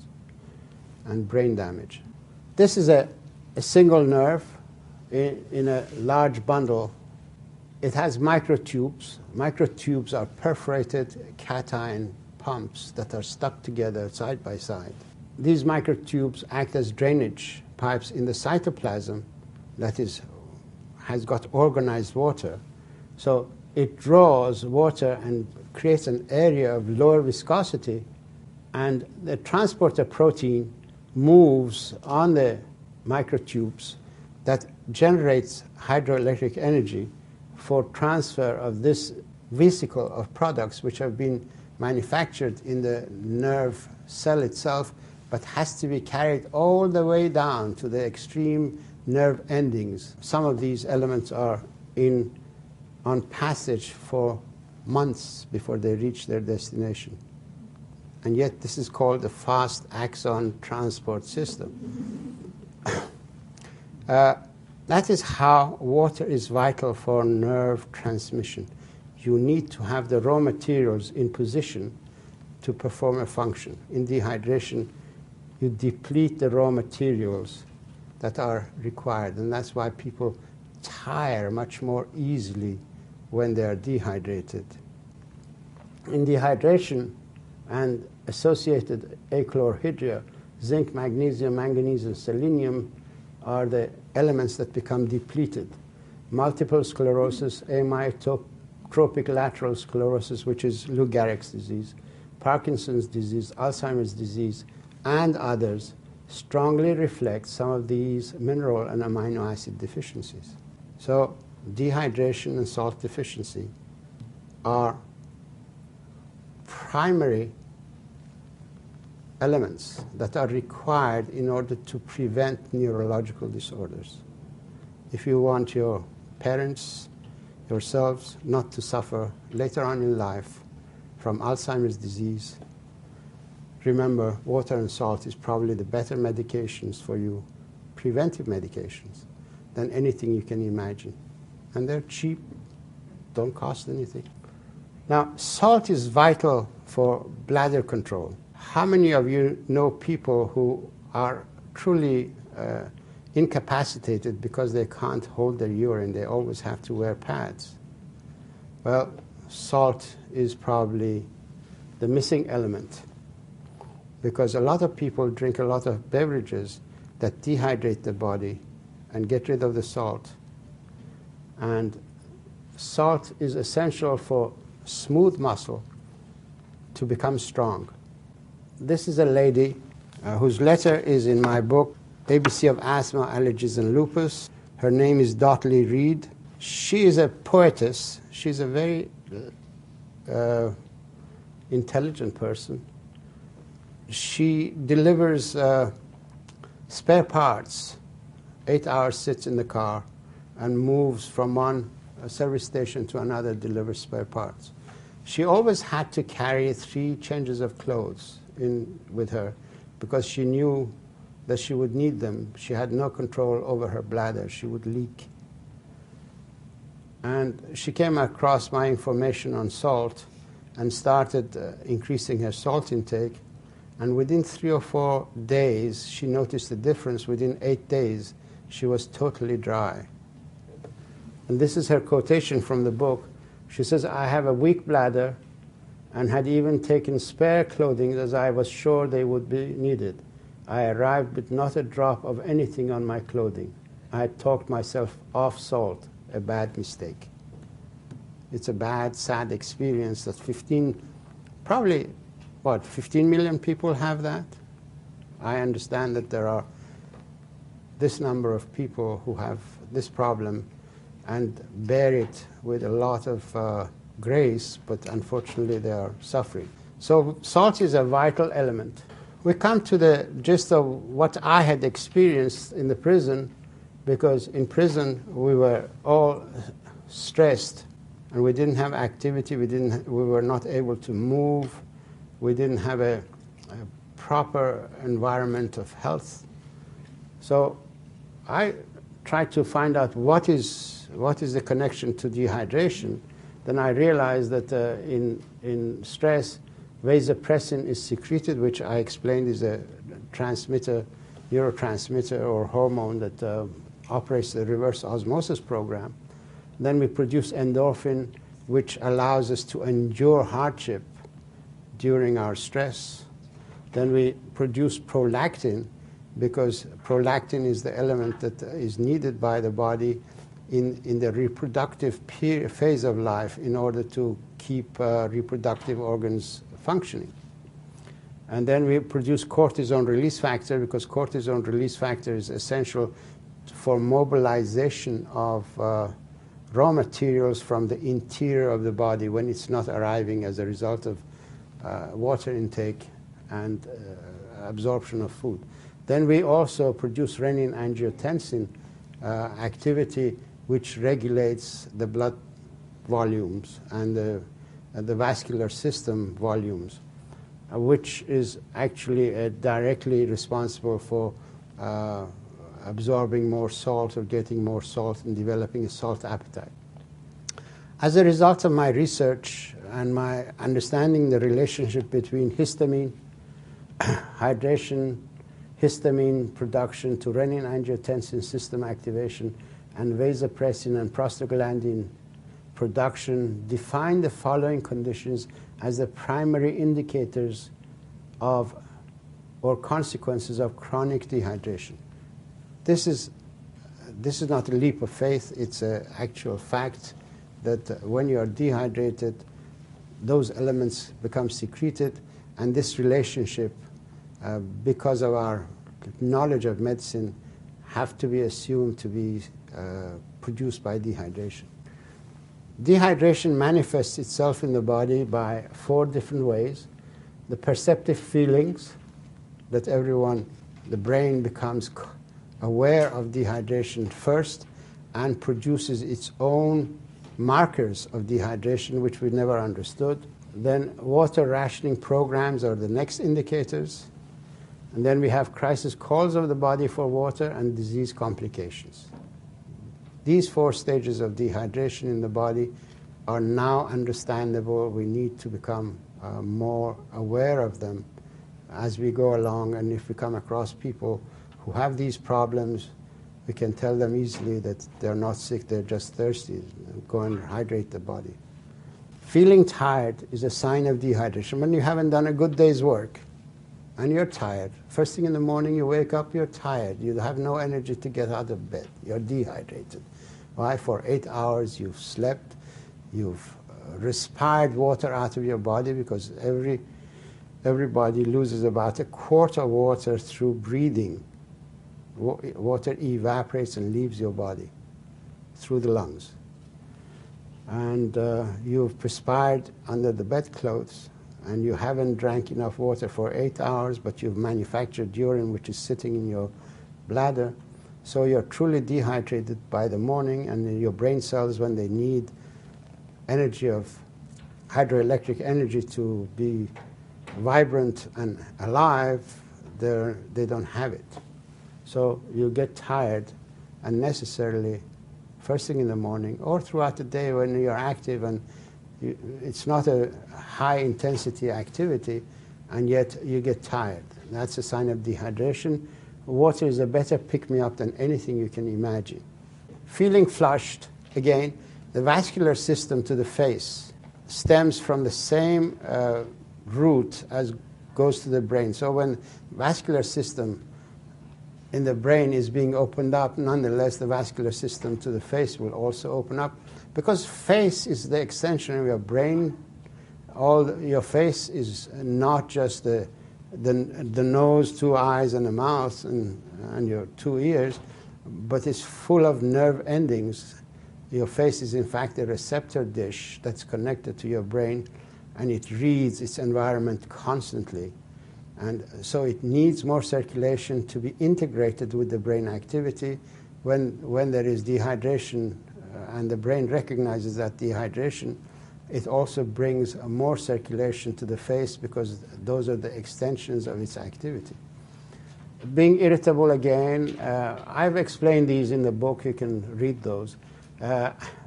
and brain damage. This is a single nerve in a large bundle. It has microtubes. Microtubes are perforated cation pumps that are stuck together side by side. These microtubes act as drainage pipes in the cytoplasm that has got organized water. So it draws water and creates an area of lower viscosity, and the transporter protein moves on the microtubes that generates hydroelectric energy for transfer of this vesicle of products which have been manufactured in the nerve cell itself, but has to be carried all the way down to the extreme nerve endings. Some of these elements are on passage for months before they reach their destination. And yet this is called the fast axon transport system. That is how water is vital for nerve transmission. You need to have the raw materials in position to perform a function. In dehydration, you deplete the raw materials that are required, and that's why people tire much more easily when they are dehydrated. In dehydration and associated achlorhydria, zinc, magnesium, manganese, and selenium are the elements that become depleted. Multiple sclerosis, amyotrophic lateral sclerosis, which is Lou Gehrig's disease, Parkinson's disease, Alzheimer's disease, and others strongly reflect some of these mineral and amino acid deficiencies. So dehydration and salt deficiency are primary elements that are required in order to prevent neurological disorders. If you want your parents, yourselves, not to suffer later on in life from Alzheimer's disease, remember, water and salt is probably the better medications for you, preventive medications, than anything you can imagine. And they're cheap, don't cost anything. Now, salt is vital for bladder control. How many of you know people who are truly incapacitated because they can't hold their urine? They always have to wear pads. Well, salt is probably the missing element, because a lot of people drink a lot of beverages that dehydrate the body and get rid of the salt. And salt is essential for smooth muscle to become strong. This is a lady whose letter is in my book, ABC of Asthma, Allergies, and Lupus. Her name is Dotley Reed. She is a poetess. She's a very intelligent person. She delivers spare parts. 8 hours sits in the car and moves from one service station to another, delivers spare parts. She always had to carry 3 changes of clothes with her because she knew that she would need them. She had no control over her bladder. She would leak. And she came across my information on salt and started increasing her salt intake. And within 3 or 4 days, she noticed the difference. Within 8 days, she was totally dry. And this is her quotation from the book. She says, "I have a weak bladder and had even taken spare clothing as I was sure they would be needed. I arrived with not a drop of anything on my clothing. I had talked myself off salt, a bad mistake." It's a bad, sad experience that 15 million people have that? I understand that there are this number of people who have this problem and bear it with a lot of grace, but unfortunately they are suffering. So salt is a vital element. We come to the gist of what I had experienced in the prison because in prison we were all stressed and we didn't have activity, we were not able to move, we didn't have a proper environment of health. So I tried to find out what is the connection to dehydration. Then I realized that in stress, vasopressin is secreted, which I explained is a neurotransmitter or hormone that operates the reverse osmosis program. Then we produce endorphin, which allows us to endure hardship during our stress. Then we produce prolactin, because prolactin is the element that is needed by the body in the reproductive phase of life in order to keep reproductive organs functioning. And then we produce cortisone release factor, because cortisone release factor is essential for mobilization of raw materials from the interior of the body when it's not arriving as a result of water intake and absorption of food. Then we also produce renin-angiotensin activity, which regulates the blood volumes and the vascular system volumes, which is actually directly responsible for absorbing more salt or getting more salt and developing a salt appetite. As a result of my research and my understanding the relationship between histamine, hydration, histamine production to renin-angiotensin system activation, and vasopressin and prostaglandin production, define the following conditions as the primary indicators of or consequences of chronic dehydration. This is not a leap of faith, it's an actual fact that when you are dehydrated, those elements become secreted, and this relationship, because of our knowledge of medicine, have to be assumed to be produced by dehydration. Dehydration manifests itself in the body by 4 different ways. The perceptive feelings that the brain becomes aware of dehydration first and produces its own markers of dehydration, which we never understood. Then water rationing programs are the next indicators. And then we have crisis calls of the body for water and disease complications. These 4 stages of dehydration in the body are now understandable. We need to become more aware of them as we go along. And if we come across people who have these problems, we can tell them easily that they're not sick, they're just thirsty. Go and hydrate the body. Feeling tired is a sign of dehydration. When you haven't done a good day's work and you're tired, first thing in the morning you wake up, you're tired. You have no energy to get out of bed. You're dehydrated. Why? For 8 hours you've slept, you've respired water out of your body, because everybody loses about 1/4 of water through breathing. Water evaporates and leaves your body through the lungs. And you've perspired under the bedclothes, and you haven't drank enough water for 8 hours, but you've manufactured urine which is sitting in your bladder. So you're truly dehydrated by the morning, and your brain cells, when they need energy of hydroelectric energy to be vibrant and alive, they don't have it. So you get tired unnecessarily first thing in the morning or throughout the day when you're active, and it's not a high intensity activity, and yet you get tired. That's a sign of dehydration. Water is a better pick-me-up than anything you can imagine. Feeling flushed, again, the vascular system to the face stems from the same route as goes to the brain. So when vascular system in the brain is being opened up, nonetheless the vascular system to the face will also open up, because face is the extension of your brain. Your face is not just the nose, 2 eyes, and a mouth, and your 2 ears, but it's full of nerve endings. Your face is in fact a receptor dish that's connected to your brain, and it reads its environment constantly. And so it needs more circulation to be integrated with the brain activity, when there is dehydration and the brain recognizes that dehydration, it also brings more circulation to the face because those are the extensions of its activity. Being irritable again, I've explained these in the book, you can read those.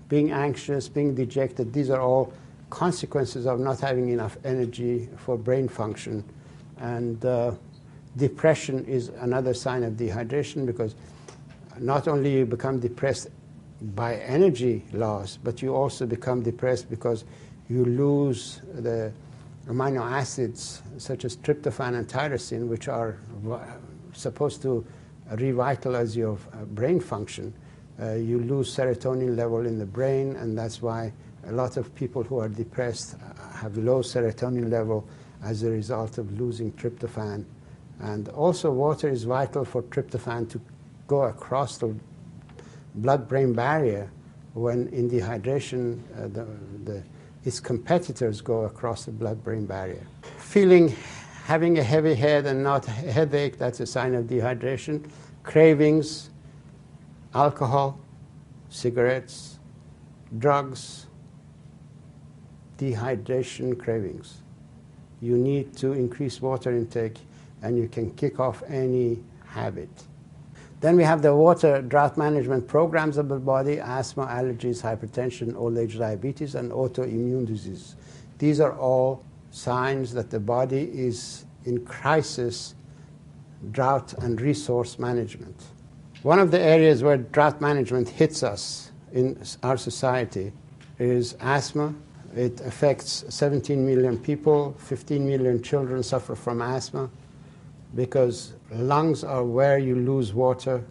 Being anxious, being dejected, these are all consequences of not having enough energy for brain function. And depression is another sign of dehydration because not only you become depressed by energy loss, but you also become depressed because you lose the amino acids such as tryptophan and tyrosine, which are supposed to revitalize your brain function. You lose serotonin level in the brain, and that's why a lot of people who are depressed have low serotonin level as a result of losing tryptophan. And also water is vital for tryptophan to go across the blood-brain barrier. When in dehydration, its competitors go across the blood-brain barrier. Having a heavy head and not a headache, that's a sign of dehydration. Cravings, alcohol, cigarettes, drugs, dehydration cravings. You need to increase water intake, and you can kick off any habit. Then we have the water drought management programs of the body: asthma, allergies, hypertension, old age diabetes, and autoimmune disease. These are all signs that the body is in crisis drought and resource management. One of the areas where drought management hits us in our society is asthma. It affects 17 million people. 15 million children suffer from asthma because lungs are where you lose water.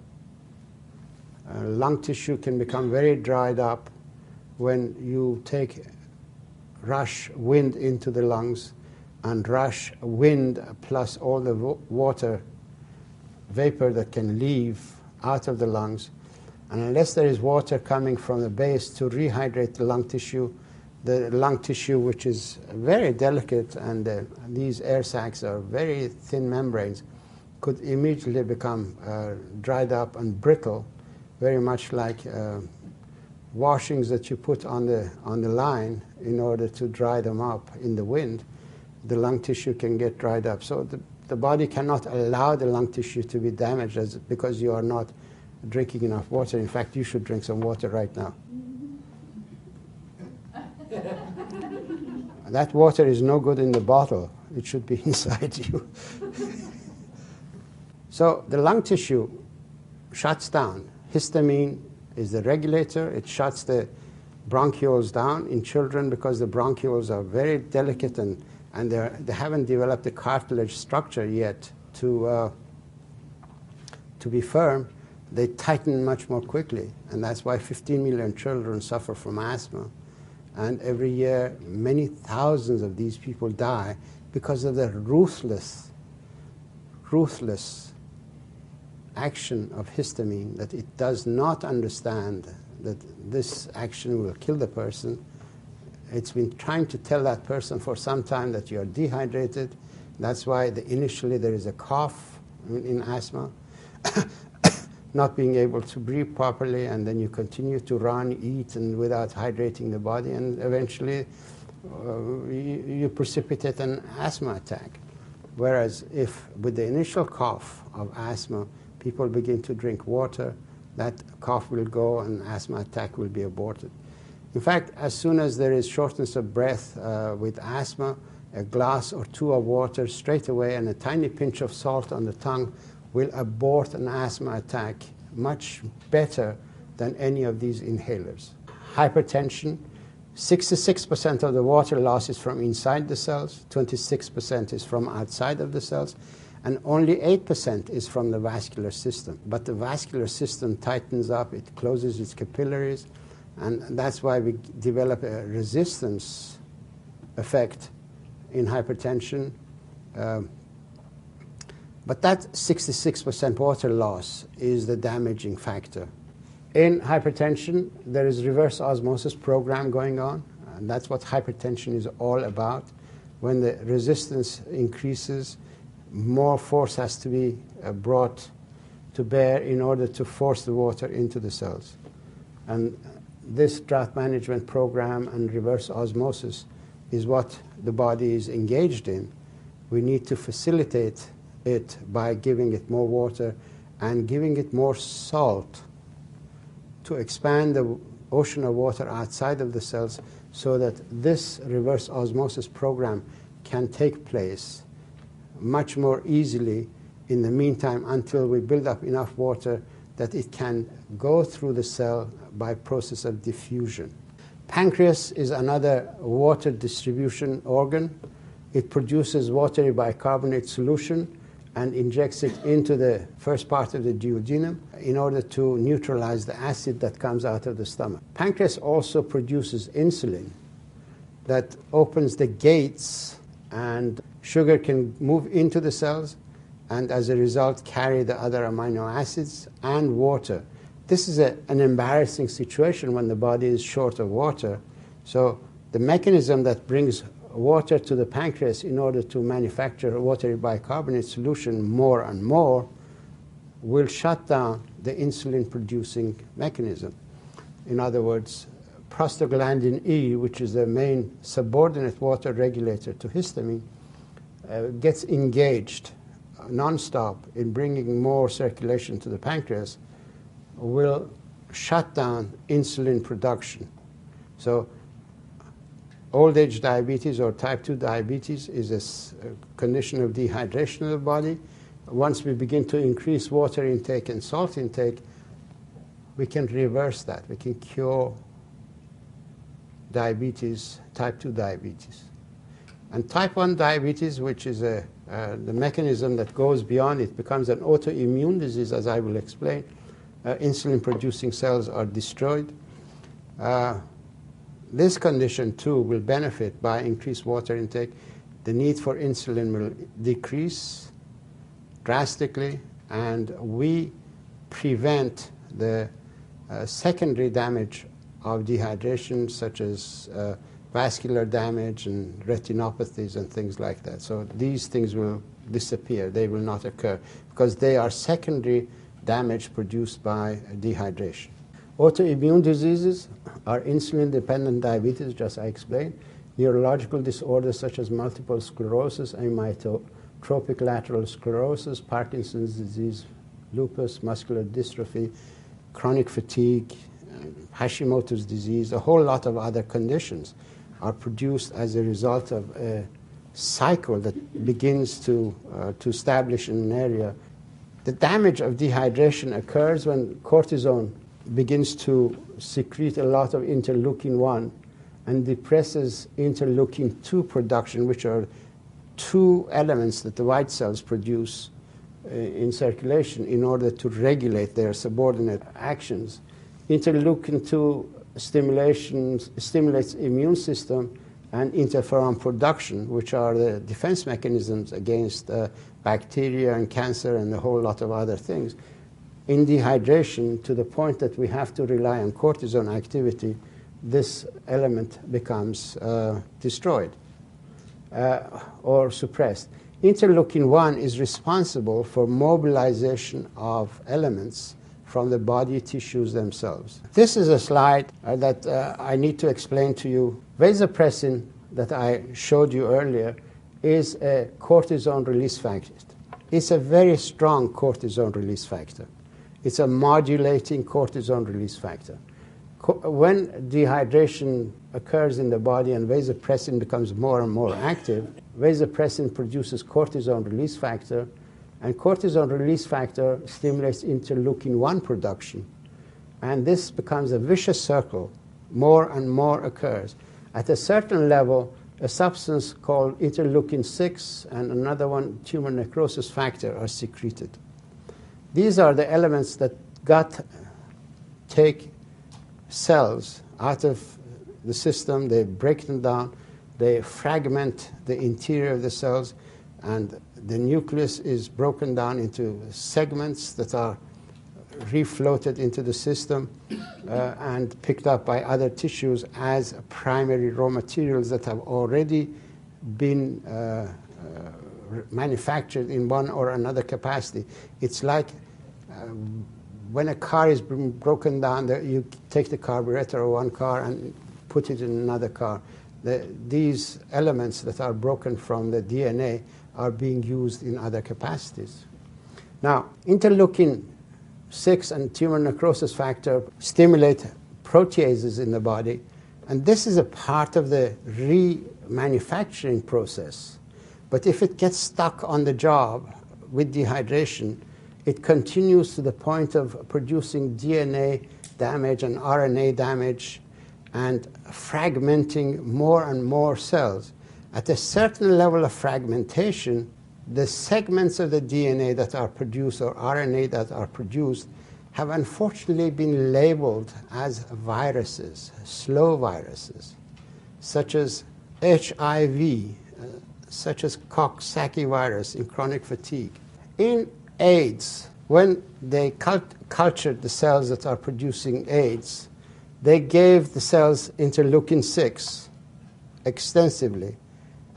Lung tissue can become very dried up when you take rush wind into the lungs, and rush wind plus all the water vapor that can leave out of the lungs. And unless there is water coming from the base to rehydrate the lung tissue, which is very delicate, and these air sacs are very thin membranes, could immediately become dried up and brittle, very much like washings that you put on the line in order to dry them up in the wind. The lung tissue can get dried up. So the body cannot allow the lung tissue to be damaged because you are not drinking enough water. In fact, you should drink some water right now. That water is no good in the bottle. It should be inside you. So the lung tissue shuts down. Histamine is the regulator. It shuts the bronchioles down in children because the bronchioles are very delicate and they haven't developed the cartilage structure yet to be firm. They tighten much more quickly, and that's why 15 million children suffer from asthma. And every year, many thousands of these people die because of the ruthless action of histamine, that it does not understand that this action will kill the person. It's been trying to tell that person for some time that you are dehydrated. That's why initially there is a cough in asthma, not being able to breathe properly, and then you continue to run, eat, and without hydrating the body, and eventually you precipitate an asthma attack. Whereas if with the initial cough of asthma, people begin to drink water, that cough will go and asthma attack will be aborted. In fact, as soon as there is shortness of breath with asthma, a glass or two of water straight away and a tiny pinch of salt on the tongue will abort an asthma attack much better than any of these inhalers. Hypertension, 66% of the water loss is from inside the cells, 26% is from outside of the cells, and only 8% is from the vascular system. But the vascular system tightens up, it closes its capillaries, and that's why we develop a resistance effect in hypertension. But that 66% water loss is the damaging factor. In hypertension, there is reverse osmosis program going on, and that's what hypertension is all about. When the resistance increases, more force has to be brought to bear in order to force the water into the cells. And this drought management program and reverse osmosis is what the body is engaged in. We need to facilitate it by giving it more water and giving it more salt to expand the ocean of water outside of the cells so that this reverse osmosis program can take place much more easily in the meantime until we build up enough water that it can go through the cell by process of diffusion. Pancreas is another water distribution organ. It produces watery bicarbonate solution and injects it into the first part of the duodenum in order to neutralize the acid that comes out of the stomach. Pancreas also produces insulin that opens the gates, and sugar can move into the cells and as a result carry the other amino acids and water. This is an embarrassing situation when the body is short of water. So the mechanism that brings water to the pancreas in order to manufacture a watery bicarbonate solution more and more will shut down the insulin producing mechanism. In other words, prostaglandin E, which is the main subordinate water regulator to histamine, gets engaged non-stop in bringing more circulation to the pancreas, will shut down insulin production. So old age diabetes or type 2 diabetes is a condition of dehydration of the body. Once we begin to increase water intake and salt intake, we can reverse that. We can cure diabetes, type 2 diabetes. And type 1 diabetes, which is the mechanism that goes beyond it, becomes an autoimmune disease, as I will explain. Insulin-producing cells are destroyed. This condition, too, will benefit by increased water intake. The need for insulin will decrease drastically, and we prevent the secondary damage of dehydration, such as vascular damage and retinopathies and things like that. So these things will disappear. They will not occur because they are secondary damage produced by dehydration. Autoimmune diseases are insulin-dependent diabetes, just I explained, neurological disorders such as multiple sclerosis, amyotrophic lateral sclerosis, Parkinson's disease, lupus, muscular dystrophy, chronic fatigue, Hashimoto's disease, a whole lot of other conditions are produced as a result of a cycle that begins to establish in an area. The damage of dehydration occurs when cortisone begins to secrete a lot of interleukin-1 and depresses interleukin-2 production, which are two elements that the white cells produce in circulation in order to regulate their subordinate actions. Interleukin-2 stimulates immune system and interferon production, which are the defense mechanisms against bacteria and cancer and a whole lot of other things. In dehydration, to the point that we have to rely on cortisone activity, this element becomes destroyed or suppressed. Interleukin-1 is responsible for mobilization of elements from the body tissues themselves. This is a slide that I need to explain to you. Vasopressin, that I showed you earlier, is a cortisone release factor. It's a very strong cortisone release factor. It's a modulating cortisone release factor. When dehydration occurs in the body and vasopressin becomes more and more active, vasopressin produces cortisone release factor, and cortisone release factor stimulates interleukin-1 production. And this becomes a vicious circle. More and more occurs. At a certain level, a substance called interleukin-6 and another one, tumor necrosis factor, are secreted. These are the elements that take cells out of the system, they break them down, they fragment the interior of the cells, and the nucleus is broken down into segments that are refloated into the system and picked up by other tissues as primary raw materials that have already been manufactured in one or another capacity. It's like when a car is broken down, you take the carburetor of one car and put it in another car. These elements that are broken from the DNA are being used in other capacities. Now, interleukin-6 and tumor necrosis factor stimulate proteases in the body, and this is a part of the remanufacturing process. But if it gets stuck on the job with dehydration, it continues to the point of producing DNA damage and RNA damage and fragmenting more and more cells. At a certain level of fragmentation, the segments of the DNA that are produced or RNA that are produced have unfortunately been labeled as viruses, slow viruses, such as HIV, such as Coxsackie virus in chronic fatigue. In AIDS, when they cultured the cells that are producing AIDS, they gave the cells interleukin-6 extensively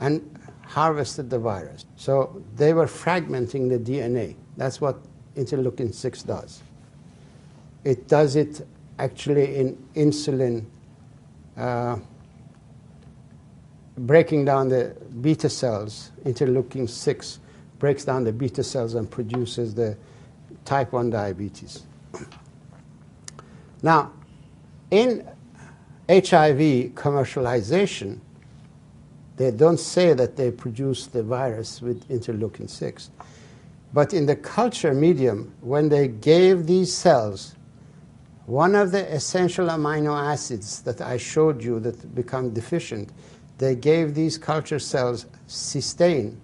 and harvested the virus. So they were fragmenting the DNA. That's what interleukin-6 does. It does it actually in insulin, breaking down the beta cells. Interleukin-6 breaks down the beta cells and produces the type 1 diabetes. Now, in HIV commercialization, they don't say that they produce the virus with interleukin-6. But in the culture medium, when they gave these cells one of the essential amino acids that I showed you that become deficient, they gave these culture cells cysteine.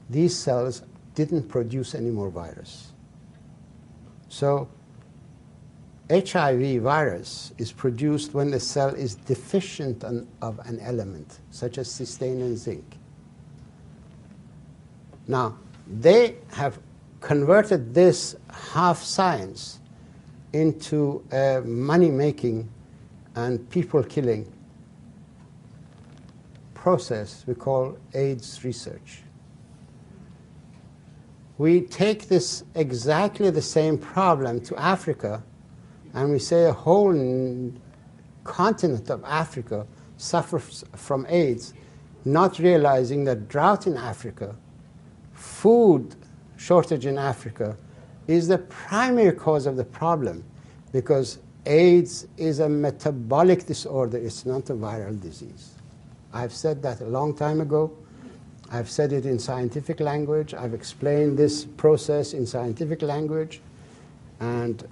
These cells didn't produce any more virus. So HIV virus is produced when the cell is deficient of an element, such as cysteine and zinc. Now, they have converted this half science into a money-making and people-killing process we call AIDS research. We take this exactly the same problem to Africa, and we say a whole continent of Africa suffers from AIDS, not realizing that drought in Africa, food shortage in Africa, is the primary cause of the problem, because AIDS is a metabolic disorder. It's not a viral disease. I've said that a long time ago. I've said it in scientific language. I've explained this process in scientific language. And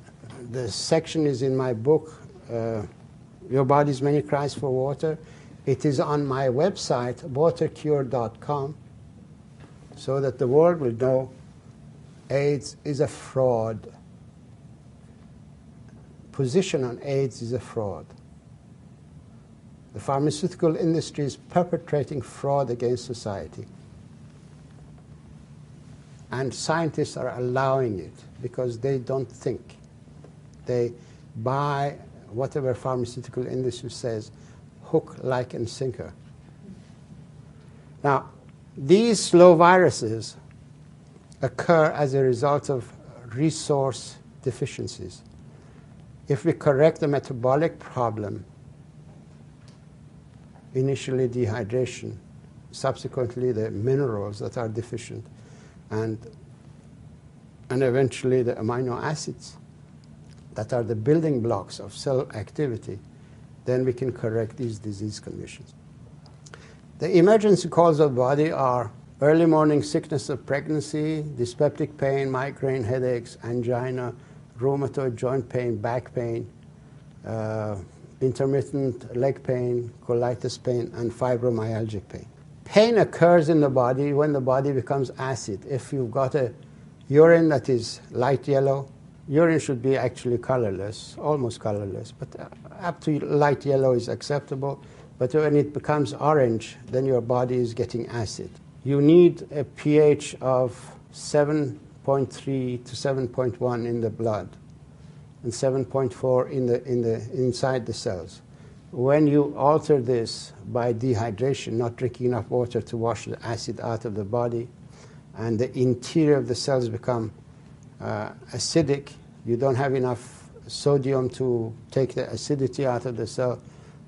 the section is in my book, Your Body's Many Cries for Water. It is on my website, watercure.com, so that the world will know AIDS is a fraud. Position on AIDS is a fraud. The pharmaceutical industry is perpetrating fraud against society. And scientists are allowing it because they don't think. They buy whatever pharmaceutical industry says, hook, line, and sinker. Now, these slow viruses occur as a result of resource deficiencies. If we correct the metabolic problem, initially dehydration, subsequently the minerals that are deficient, and eventually the amino acids that are the building blocks of cell activity, then we can correct these disease conditions. The emergency calls of the body are early morning sickness of pregnancy, dyspeptic pain, migraine, headaches, angina, rheumatoid joint pain, back pain, intermittent leg pain, colitis pain, and fibromyalgic pain. Pain occurs in the body when the body becomes acid. If you've got a urine that is light yellow, urine should be actually colorless, almost colorless, but up to light yellow is acceptable. But when it becomes orange, then your body is getting acid. You need a pH of 7.3 to 7.1 in the blood and 7.4 inside the cells. When you alter this by dehydration, not drinking enough water to wash the acid out of the body, and the interior of the cells become acidic, you don't have enough sodium to take the acidity out of the cell,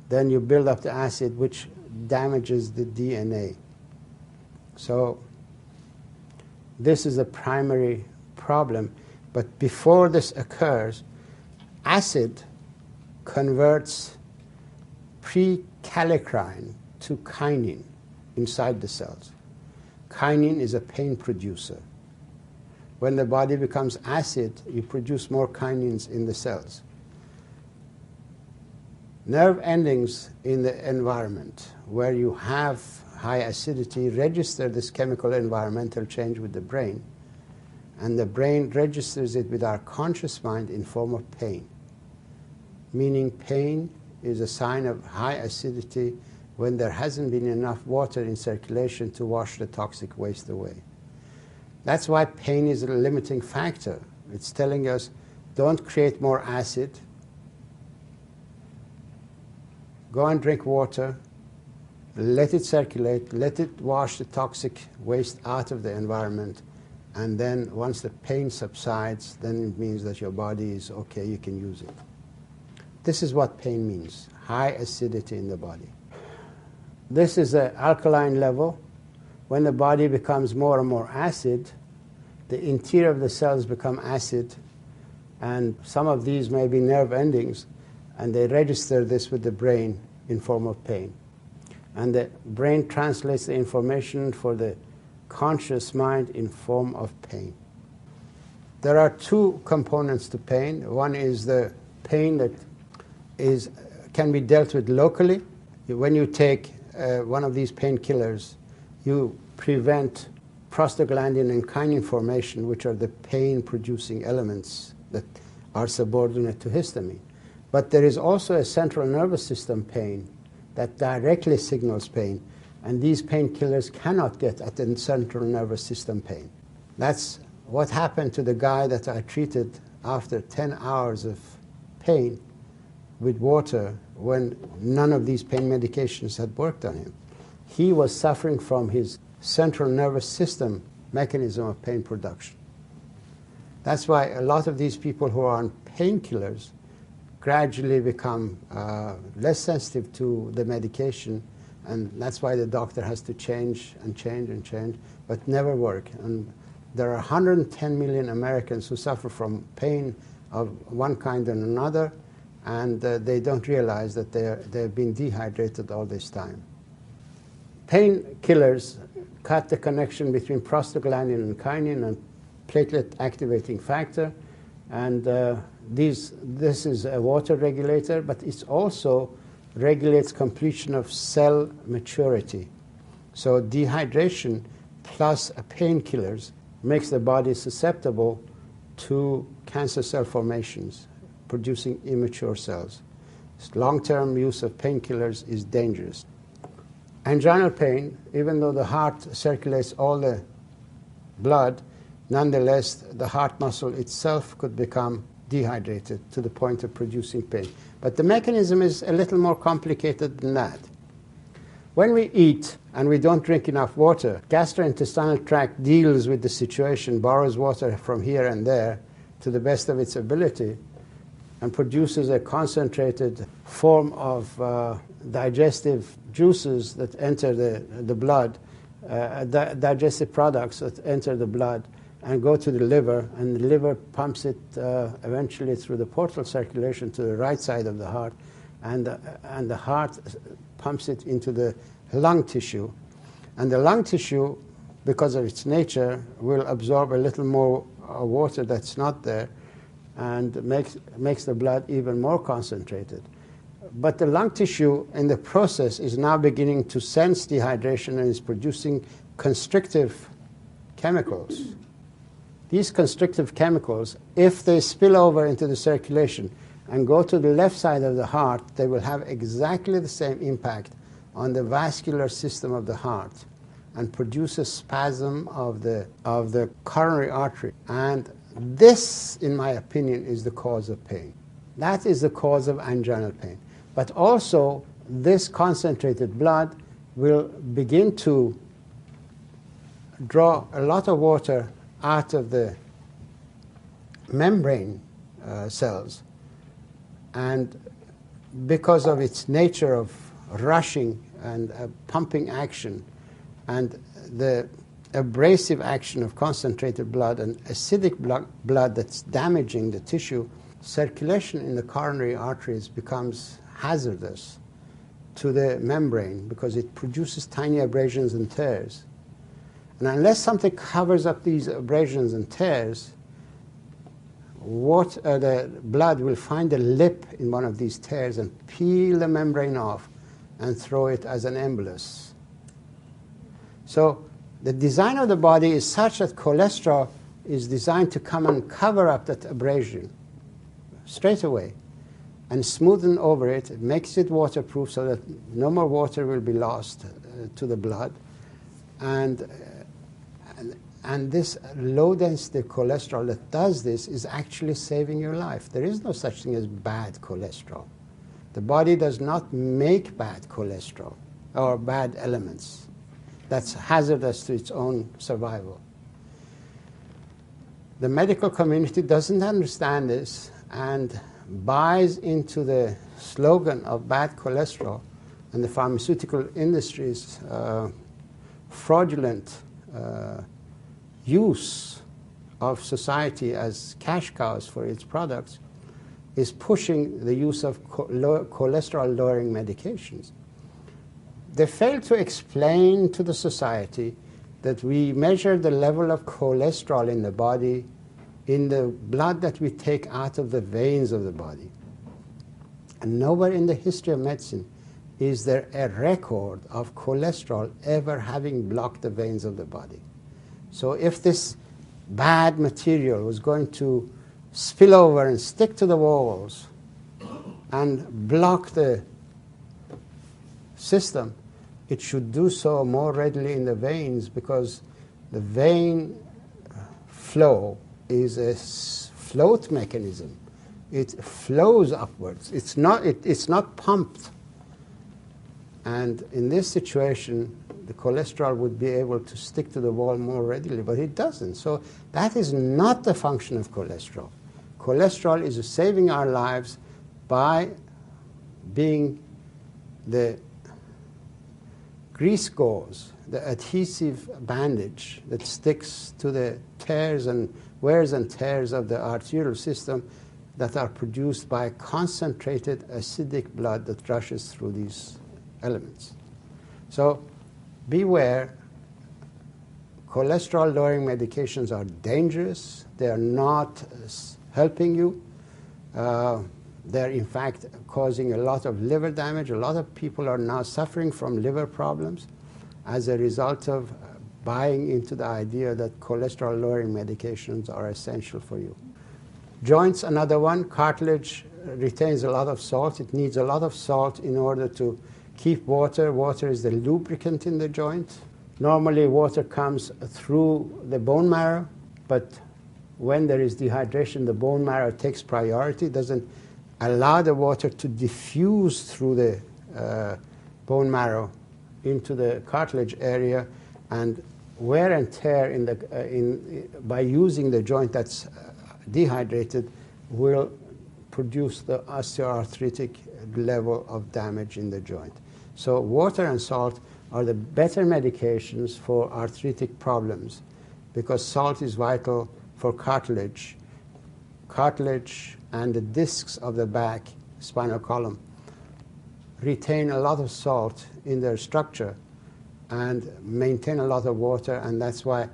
then you build up the acid which damages the DNA. So this is a primary problem. But before this occurs, acid converts prekallikrein to kinin inside the cells. Kinin is a pain producer. When the body becomes acid, you produce more kinins in the cells. Nerve endings in the environment where you have high acidity register this chemical environmental change with the brain, and the brain registers it with our conscious mind in form of pain. Meaning pain is a sign of high acidity when there hasn't been enough water in circulation to wash the toxic waste away. That's why pain is a limiting factor. It's telling us, don't create more acid, go and drink water, let it circulate, let it wash the toxic waste out of the environment, and then once the pain subsides, then it means that your body is okay, you can use it. This is what pain means, high acidity in the body. This is the alkaline level. When the body becomes more and more acid, the interior of the cells become acid, and some of these may be nerve endings, and they register this with the brain in form of pain. And the brain translates the information for the conscious mind in form of pain. There are two components to pain. One is the pain that can be dealt with locally. When you take one of these painkillers, you prevent prostaglandin and kinin formation, which are the pain-producing elements that are subordinate to histamine. But there is also a central nervous system pain that directly signals pain, and these painkillers cannot get at the central nervous system pain. That's what happened to the guy that I treated after 10 hours of pain with water when none of these pain medications had worked on him. He was suffering from his central nervous system mechanism of pain production. That's why a lot of these people who are on painkillers gradually become less sensitive to the medication, and that's why the doctor has to change and change and change, but never work. And there are 110 million Americans who suffer from pain of one kind and another, and they don't realize that they've been dehydrated all this time. Painkillers cut the connection between prostaglandin and kinin and platelet activating factor, and this is a water regulator, but it also regulates completion of cell maturity. So dehydration plus painkillers makes the body susceptible to cancer cell formations, producing immature cells. Long-term use of painkillers is dangerous. Anginal pain, even though the heart circulates all the blood, nonetheless, the heart muscle itself could become dehydrated to the point of producing pain. But the mechanism is a little more complicated than that. When we eat and we don't drink enough water, gastrointestinal tract deals with the situation, borrows water from here and there to the best of its ability, and produces a concentrated form of digestive juices that enter the blood, digestive products that enter the blood and go to the liver, and the liver pumps it eventually through the portal circulation to the right side of the heart, and the heart pumps it into the lung tissue. And the lung tissue, because of its nature, will absorb a little more water that's not there, and makes the blood even more concentrated. But the lung tissue in the process is now beginning to sense dehydration and is producing constrictive chemicals. These constrictive chemicals, if they spill over into the circulation and go to the left side of the heart, they will have exactly the same impact on the vascular system of the heart and produce a spasm of the coronary artery. And this, in my opinion, is the cause of pain. That is the cause of anginal pain. But also, this concentrated blood will begin to draw a lot of water out of the membrane cells. And because of its nature of rushing and pumping action and the abrasive action of concentrated blood and acidic blood that's damaging the tissue, circulation in the coronary arteries becomes hazardous to the membrane because it produces tiny abrasions and tears. And unless something covers up these abrasions and tears, the blood will find a lip in one of these tears and peel the membrane off and throw it as an embolus. So the design of the body is such that cholesterol is designed to come and cover up that abrasion straight away and smoothen over it. It makes it waterproof so that no more water will be lost to the blood. And this low-density cholesterol that does this is actually saving your life. There is no such thing as bad cholesterol. The body does not make bad cholesterol or bad elements. That's hazardous to its own survival. The medical community doesn't understand this and buys into the slogan of bad cholesterol and the pharmaceutical industry's fraudulent use of society as cash cows for its products is pushing the use of cholesterol-lowering medications. They fail to explain to the society that we measure the level of cholesterol in the body in the blood that we take out of the veins of the body. And nowhere in the history of medicine is there a record of cholesterol ever having blocked the veins of the body. So if this bad material was going to spill over and stick to the walls and block the system, it should do so more readily in the veins, because the vein flow is a float mechanism. It flows upwards. It's not pumped. And in this situation, the cholesterol would be able to stick to the wall more readily, but it doesn't. So that is not the function of cholesterol. Cholesterol is saving our lives by being the grease gauze, the adhesive bandage that sticks to the tears and wears and tears of the arterial system that are produced by concentrated acidic blood that rushes through these elements. So beware, cholesterol-lowering medications are dangerous. They are not helping you. They're in fact causing a lot of liver damage. A lot of people are now suffering from liver problems as a result of buying into the idea that cholesterol-lowering medications are essential for you. Joints, another one. Cartilage retains a lot of salt. It needs a lot of salt in order to keep water. Water is the lubricant in the joint. Normally water comes through the bone marrow, but when there is dehydration, the bone marrow takes priority, doesn't allow the water to diffuse through the bone marrow into the cartilage area, and wear and tear by using the joint that's dehydrated will produce the osteoarthritic level of damage in the joint. So water and salt are the better medications for arthritic problems, because salt is vital for cartilage. Cartilage and the discs of the back, spinal column, retain a lot of salt in their structure and maintain a lot of water, and that's why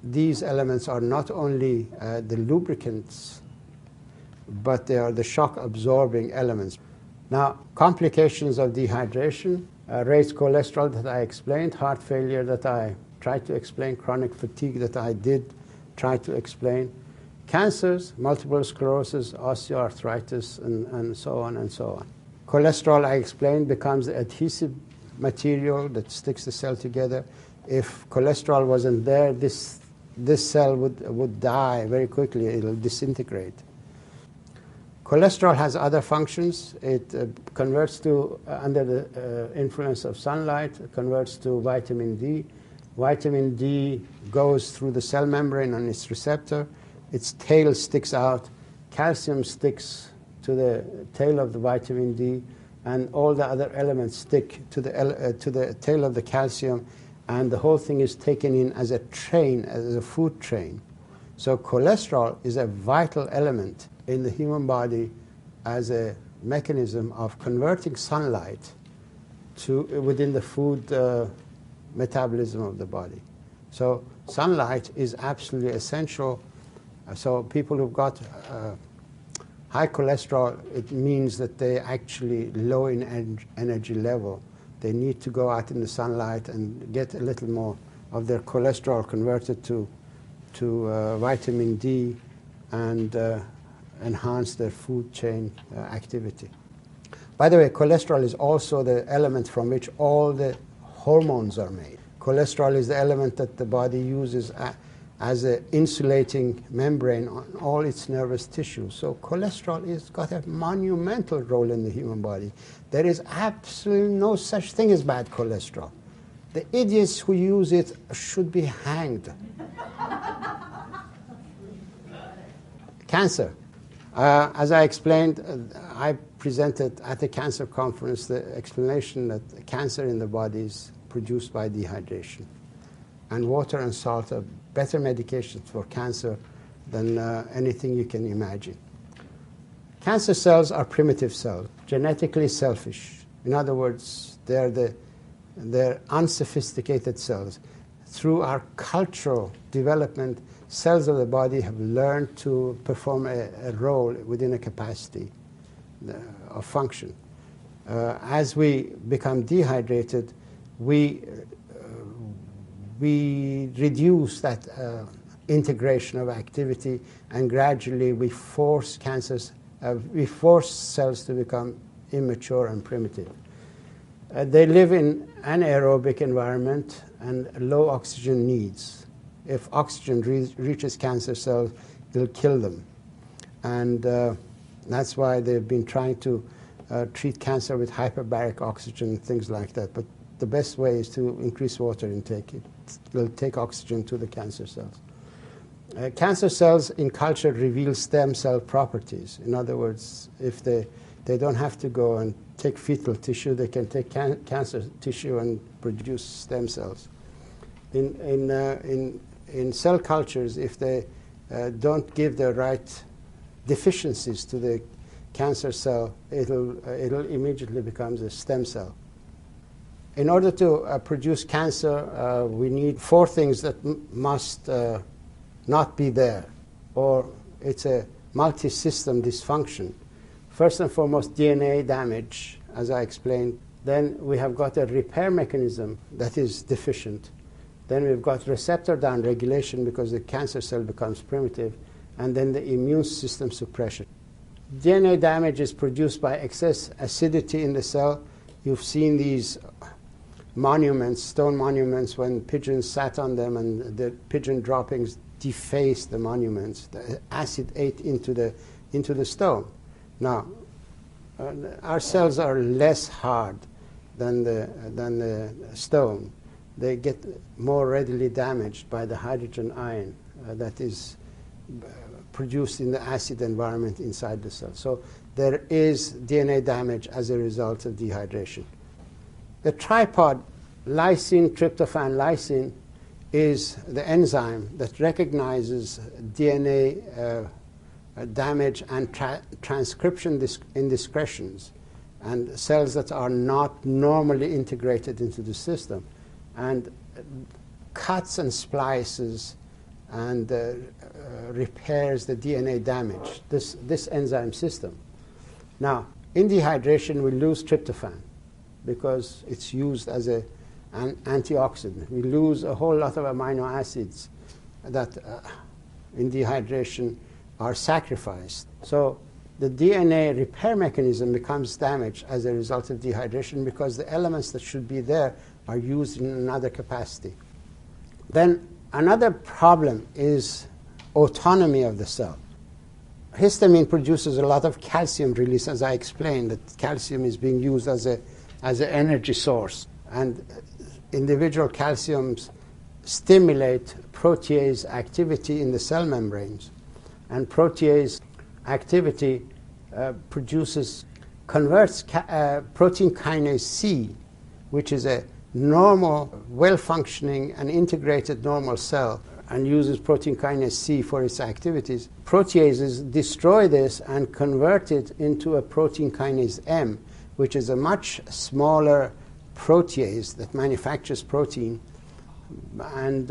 these elements are not only the lubricants, but they are the shock-absorbing elements. Now, complications of dehydration, raised cholesterol that I explained, heart failure that I tried to explain, chronic fatigue that I did try to explain, cancers, multiple sclerosis, osteoarthritis, and so on and so on. Cholesterol, I explained, becomes the adhesive material that sticks the cell together. If cholesterol wasn't there, this cell would die very quickly. It'll disintegrate. Cholesterol has other functions. It converts to, under the influence of sunlight, converts to vitamin D. Vitamin D goes through the cell membrane on its receptor its tail sticks out, calcium sticks to the tail of the vitamin D, and all the other elements stick to the tail of the calcium, and the whole thing is taken in as a train, as a food train. So cholesterol is a vital element in the human body as a mechanism of converting sunlight to within the food metabolism of the body. So sunlight is absolutely essential. So people who've got high cholesterol, it means that they're actually low in energy level. They need to go out in the sunlight and get a little more of their cholesterol converted to vitamin D and enhance their food chain activity. By the way, cholesterol is also the element from which all the hormones are made. Cholesterol is the element that the body uses as an insulating membrane on all its nervous tissue. So cholesterol has got a monumental role in the human body. There is absolutely no such thing as bad cholesterol. The idiots who use it should be hanged. Cancer. As I explained, I presented at the cancer conference the explanation that cancer in the body is produced by dehydration. And water and salt are better medications for cancer than anything you can imagine. Cancer cells are primitive cells, genetically selfish. In other words, they're unsophisticated cells. Through our cultural development, cells of the body have learned to perform a role within a capacity of function. As we become dehydrated, we reduce that integration of activity, and gradually we force cells to become immature and primitive. They live in anaerobic environment and low oxygen needs. If oxygen reaches cancer cells, it'll kill them. And that's why they've been trying to treat cancer with hyperbaric oxygen, things like that. But the best way is to increase water intake. It will take oxygen to the cancer cells. Cancer cells in culture reveal stem cell properties. In other words, if they don't have to go and take fetal tissue, they can take cancer tissue and produce stem cells. In cell cultures, if they don't give the right deficiencies to the cancer cell, it'll immediately become a stem cell. In order to produce cancer, we need four things that must not be there, or it's a multi-system dysfunction. First and foremost, DNA damage, as I explained. Then we have got a repair mechanism that is deficient. Then we've got receptor downregulation because the cancer cell becomes primitive, and then the immune system suppression. DNA damage is produced by excess acidity in the cell. You've seen these monuments, stone monuments, when pigeons sat on them and the pigeon droppings defaced the monuments. The acid ate into the stone. Now, our cells are less hard than the stone. They get more readily damaged by the hydrogen ion that is produced in the acid environment inside the cell. So there is DNA damage as a result of dehydration. The tripod lysine, tryptophan, lysine is the enzyme that recognizes DNA damage and transcription indiscretions and cells that are not normally integrated into the system, and cuts and splices and repairs the DNA damage, this enzyme system. Now, in dehydration, we lose tryptophan because it's used as an antioxidant. We lose a whole lot of amino acids that in dehydration are sacrificed. So the DNA repair mechanism becomes damaged as a result of dehydration because the elements that should be there are used in another capacity. Then another problem is autonomy of the cell. Histamine produces a lot of calcium release, as I explained, that calcium is being used as an energy source. And individual calciums stimulate protease activity in the cell membranes. And protease activity converts protein kinase C, which is a normal, well-functioning and integrated normal cell, and uses protein kinase C for its activities. Proteases destroy this and convert it into a protein kinase M, which is a much smaller protease that manufactures protein. And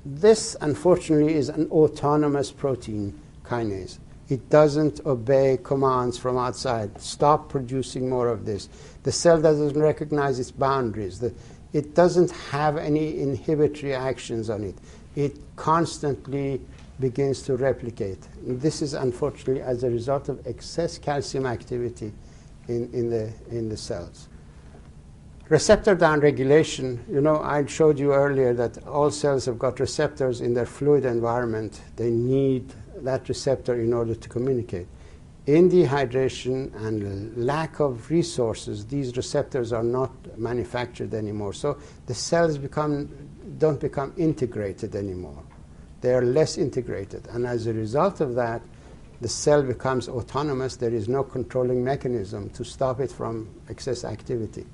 this, unfortunately, is an autonomous protein kinase. It doesn't obey commands from outside. Stop producing more of this. The cell doesn't recognize its boundaries. It doesn't have any inhibitory actions on it. It constantly begins to replicate. This is unfortunately as a result of excess calcium activity in the cells. Receptor downregulation, I showed you earlier that all cells have got receptors in their fluid environment. They need that receptor in order to communicate. In dehydration and lack of resources, these receptors are not manufactured anymore. So the cells don't become integrated anymore. They are less integrated. And as a result of that, the cell becomes autonomous. There is no controlling mechanism to stop it from excess activity.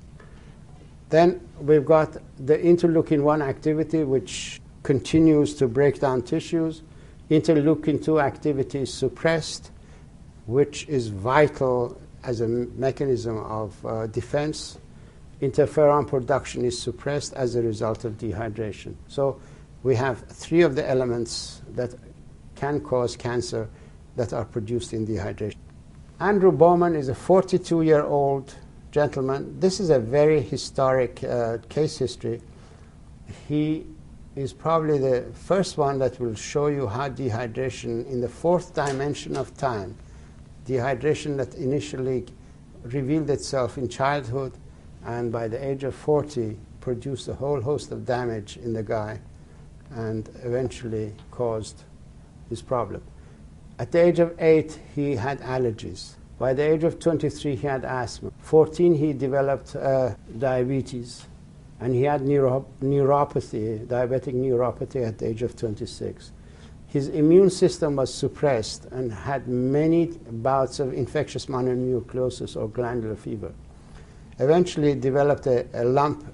Then we've got the interleukin-1 activity, which continues to break down tissues. Interleukin-2 activity is suppressed, which is vital as a mechanism of defense. Interferon production is suppressed as a result of dehydration. So we have three of the elements that can cause cancer that are produced in dehydration. Andrew Bowman is a 42-year-old gentleman. This is a very historic case history. He is probably the first one that will show you how dehydration in the fourth dimension of time, dehydration that initially revealed itself in childhood and by the age of 40 produced a whole host of damage in the guy and eventually caused his problem. At the age of 8, he had allergies. By the age of 23, he had asthma. 14, he developed diabetes, and he had neuropathy, diabetic neuropathy at the age of 26. His immune system was suppressed and had many bouts of infectious mononucleosis or glandular fever. Eventually developed a lump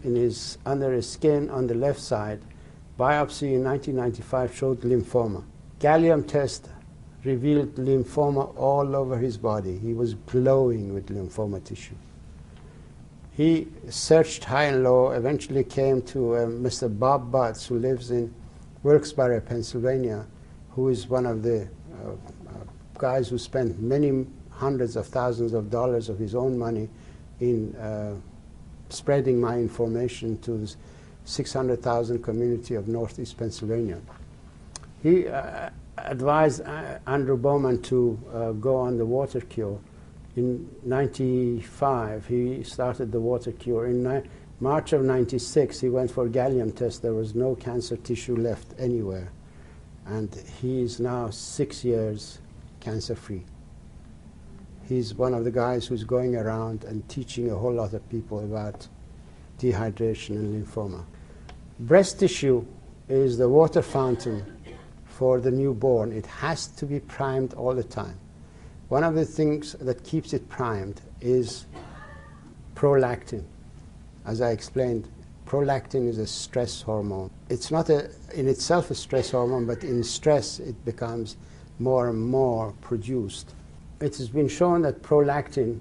under his skin on the left side. Biopsy in 1995 showed lymphoma. Gallium test revealed lymphoma all over his body. He was glowing with lymphoma tissue. He searched high and low, eventually came to Mr. Bob Butts, who lives in Wilkes-Barre, Pennsylvania, who is one of the guys who spent many hundreds of thousands of dollars of his own money in spreading my information to the 600,000 community of Northeast Pennsylvania. He advised Andrew Bowman to go on the water cure. In 95, he started the water cure. In March of 96, he went for gallium test. There was no cancer tissue left anywhere. And he is now 6 years cancer-free. He's one of the guys who's going around and teaching a whole lot of people about dehydration and lymphoma. Breast tissue is the water fountain for the newborn. It has to be primed all the time. One of the things that keeps it primed is prolactin. As I explained, prolactin is a stress hormone. It's not in itself a stress hormone, but in stress it becomes more and more produced. It has been shown that prolactin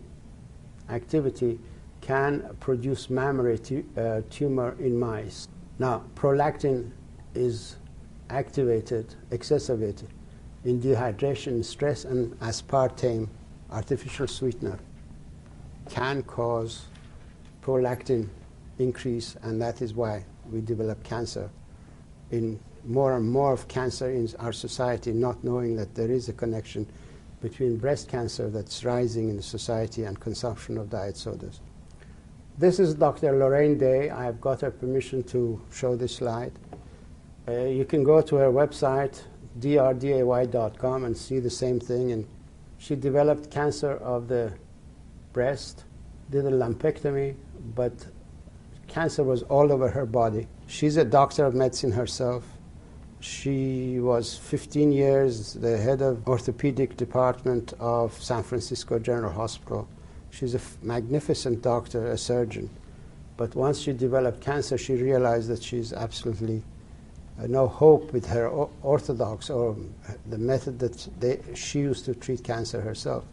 activity can produce mammary tumor in mice. Now, prolactin is activated, excess of it, in dehydration, stress, and aspartame, artificial sweetener, can cause prolactin increase, and that is why we develop cancer. In more and more of cancer in our society, not knowing that there is a connection between breast cancer that's rising in the society and consumption of diet sodas. This is Dr. Lorraine Day. I have got her permission to show this slide. You can go to her website, drday.com, and see the same thing. And she developed cancer of the breast, did a lumpectomy, but cancer was all over her body. She's a doctor of medicine herself, She was 15 years the head of orthopedic department of San Francisco General Hospital. She's a magnificent doctor, a surgeon. But once she developed cancer, she realized that she's absolutely no hope with her orthodox or the method that she used to treat cancer herself,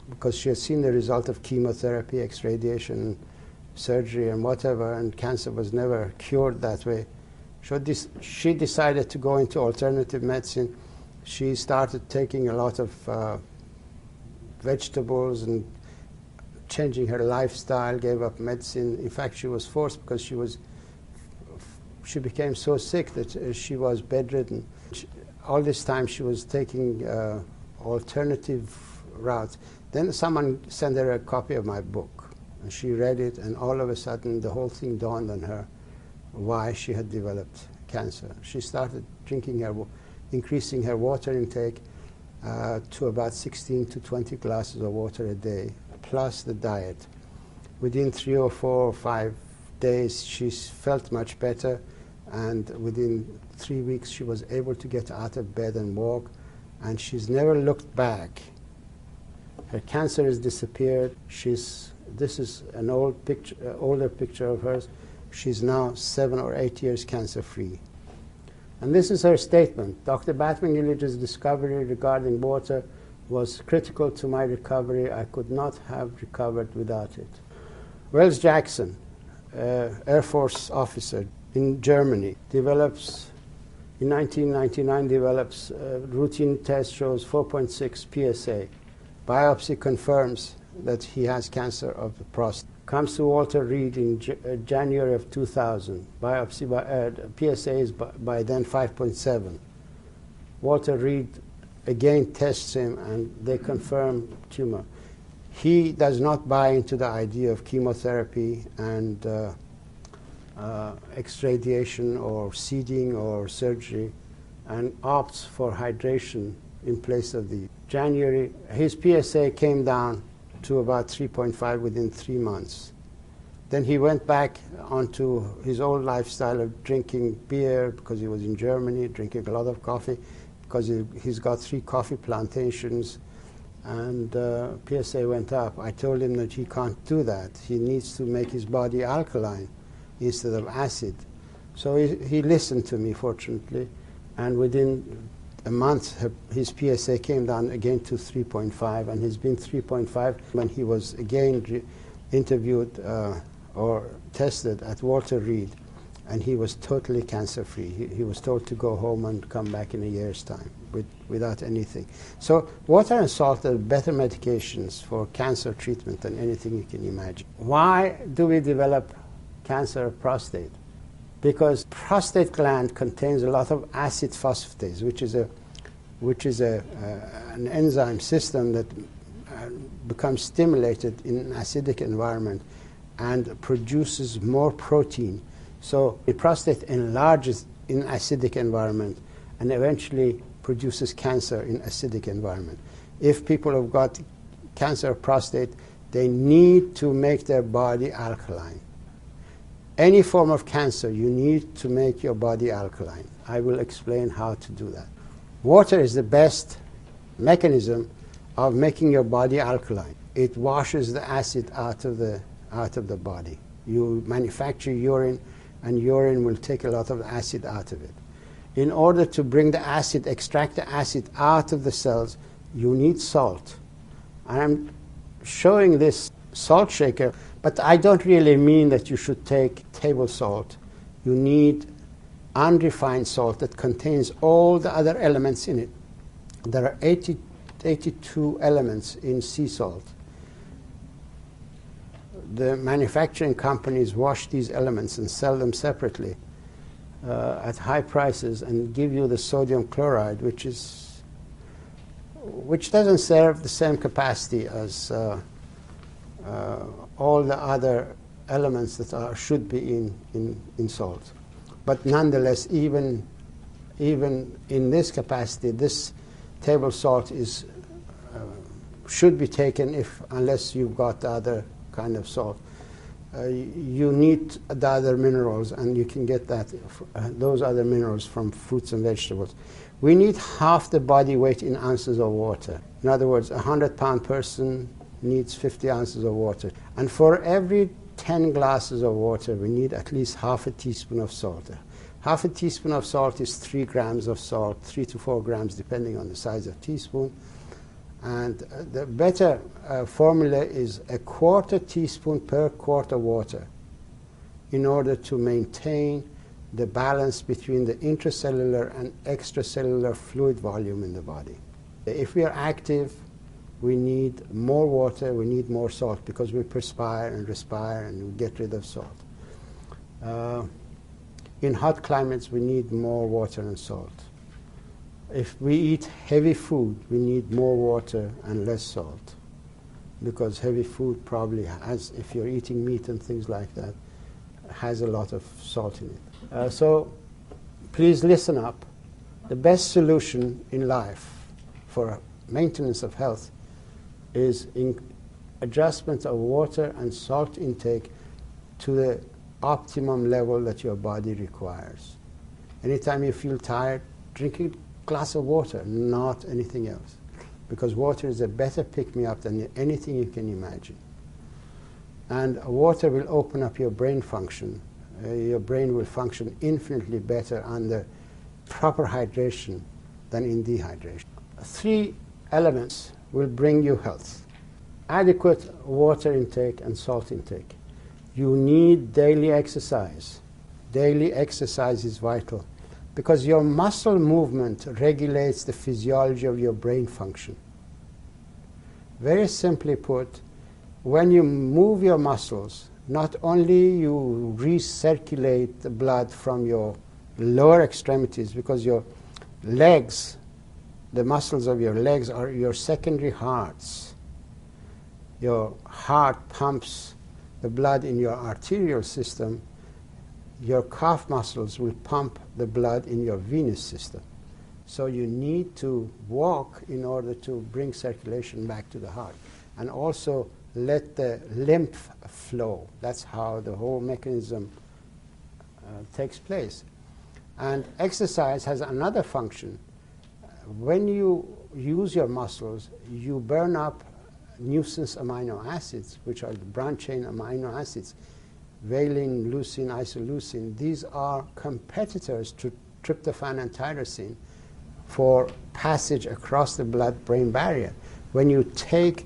because she had seen the result of chemotherapy, radiation, surgery, and whatever, and cancer was never cured that way. So she decided to go into alternative medicine. She started taking a lot of vegetables and changing her lifestyle, gave up medicine. In fact, she was forced because she became so sick that she was bedridden. All this time she was taking alternative routes. Then someone sent her a copy of my book, and she read it, and all of a sudden the whole thing dawned on her why she had developed cancer. She started increasing her water intake to about 16 to 20 glasses of water a day, plus the diet. Within 3 or 4 or 5 days, she felt much better, and within 3 weeks, she was able to get out of bed and walk, and she's never looked back. Her cancer has disappeared. This is an older picture of hers. She's now 7 or 8 years cancer-free. And this is her statement. Dr. Batman-Gillich's discovery regarding water was critical to my recovery. I could not have recovered without it. Wells Jackson, Air Force officer in Germany, in 1999 develops a routine test, shows 4.6 PSA. Biopsy confirms that he has cancer of the prostate. Comes to Walter Reed in January of 2000. Biopsy PSA is by then 5.7. Walter Reed again tests him, and they confirm tumor. He does not buy into the idea of chemotherapy and X-radiation or seeding or surgery, and opts for hydration in place of the January. His PSA came down to about 3.5 within 3 months. Then he went back onto his old lifestyle of drinking beer because he was in Germany, drinking a lot of coffee because he's got 3 coffee plantations, and PSA went up. I told him that he can't do that. He needs to make his body alkaline instead of acid. So he listened to me, fortunately, and within a month his PSA came down again to 3.5, and he's been 3.5 when he was again interviewed or tested at Walter Reed, and he was totally cancer-free. He was told to go home and come back in a year's time without anything. So water and salt are better medications for cancer treatment than anything you can imagine. Why do we develop cancer of prostate? Because prostate gland contains a lot of acid phosphatase, which is an enzyme system that becomes stimulated in an acidic environment and produces more protein. So the prostate enlarges in acidic environment and eventually produces cancer in acidic environment. If people have got cancer of prostate, they need to make their body alkaline. Any form of cancer, you need to make your body alkaline. I will explain how to do that. Water is the best mechanism of making your body alkaline. It washes the acid out of the body. You manufacture urine, and urine will take a lot of acid out of it. In order to bring the acid, extract the acid out of the cells, you need salt. I'm showing this salt shaker, but I don't really mean that you should take table salt. You need unrefined salt that contains all the other elements in it. There are 82 elements in sea salt. The manufacturing companies wash these elements and sell them separately at high prices and give you the sodium chloride, which doesn't serve the same capacity as all the other elements that should be in salt. But nonetheless, even in this capacity, this table salt should be taken unless you've got the other kind of salt. you need the other minerals, and you can get those other minerals from fruits and vegetables. We need half the body weight in ounces of water. In other words, a 100-pound person needs 50 ounces of water. And for every 10 glasses of water, we need at least half a teaspoon of salt. Half a teaspoon of salt is 3 grams of salt, 3 to 4 grams, depending on the size of teaspoon. And the better formula is a quarter teaspoon per quart of water in order to maintain the balance between the intracellular and extracellular fluid volume in the body. If we are active, we need more water, we need more salt, because we perspire and respire and we get rid of salt. In hot climates, we need more water and salt. If we eat heavy food, we need more water and less salt, because heavy food probably has, if you're eating meat and things like that, has a lot of salt in it. So please listen up. The best solution in life for maintenance of health is adjustment of water and salt intake to the optimum level that your body requires. Anytime you feel tired, drink a glass of water, not anything else, because water is a better pick-me-up than anything you can imagine. And water will open up your brain function. Your brain will function infinitely better under proper hydration than in dehydration. 3 elements will bring you health: adequate water intake and salt intake. You need daily exercise. Daily exercise is vital, because your muscle movement regulates the physiology of your brain function. Very simply put, when you move your muscles, not only you recirculate the blood from your lower extremities, because your legs, the muscles of your legs are your secondary hearts. Your heart pumps the blood in your arterial system. Your calf muscles will pump the blood in your venous system. So you need to walk in order to bring circulation back to the heart, and also let the lymph flow. That's how the whole mechanism takes place. And exercise has another function. When you use your muscles, you burn up nuisance amino acids, which are the branch-chain amino acids: valine, leucine, isoleucine. These are competitors to tryptophan and tyrosine for passage across the blood-brain barrier. When you take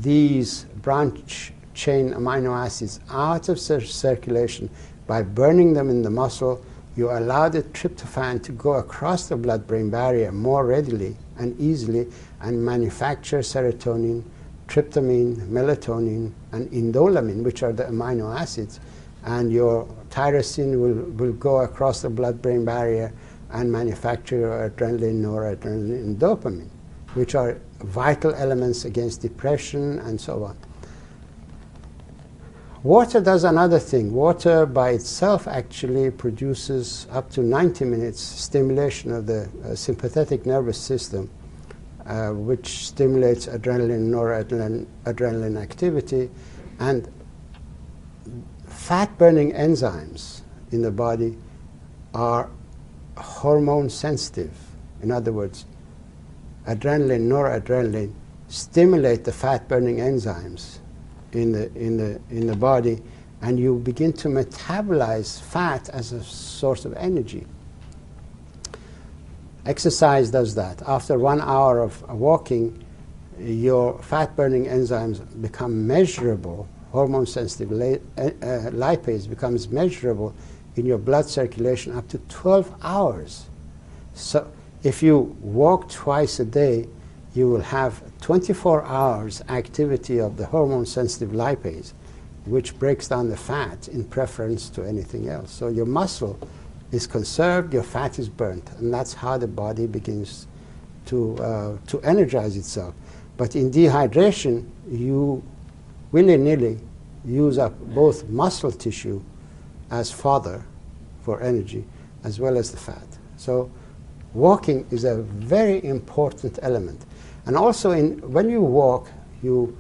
these branch-chain amino acids out of circulation by burning them in the muscle, you allow the tryptophan to go across the blood-brain barrier more readily and easily and manufacture serotonin, tryptamine, melatonin, and indolamine, which are the amino acids. And your tyrosine will go across the blood-brain barrier and manufacture your adrenaline, noradrenaline, and dopamine, which are vital elements against depression and so on. Water does another thing. Water by itself actually produces up to 90 minutes stimulation of the sympathetic nervous system, which stimulates adrenaline, noradrenaline activity. And fat-burning enzymes in the body are hormone sensitive. In other words, adrenaline, noradrenaline stimulate the fat-burning enzymes in the body, and you begin to metabolize fat as a source of energy. Exercise does that. After 1 hour of walking, your fat-burning enzymes become measurable. Hormone-sensitive lipase becomes measurable in your blood circulation up to 12 hours. So if you walk twice a day, you will have 24 hours activity of the hormone-sensitive lipase, which breaks down the fat in preference to anything else. So your muscle is conserved, your fat is burnt, and that's how the body begins to energize itself. But in dehydration, you willy-nilly use up both muscle tissue as fodder for energy, as well as the fat. So walking is a very important element. And also when you walk, you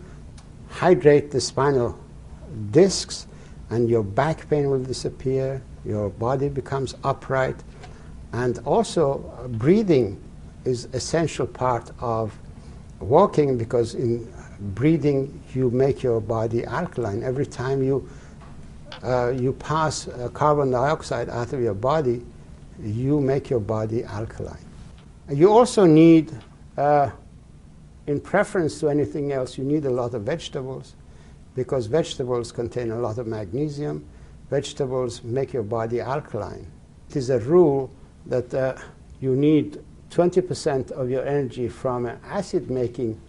hydrate the spinal discs, and your back pain will disappear, your body becomes upright, and also breathing is essential part of walking, because in breathing you make your body alkaline. Every time you pass carbon dioxide out of your body, you make your body alkaline. You also need, in preference to anything else, you need a lot of vegetables, because vegetables contain a lot of magnesium. Vegetables make your body alkaline. It is a rule that you need 20% of your energy from an acid-making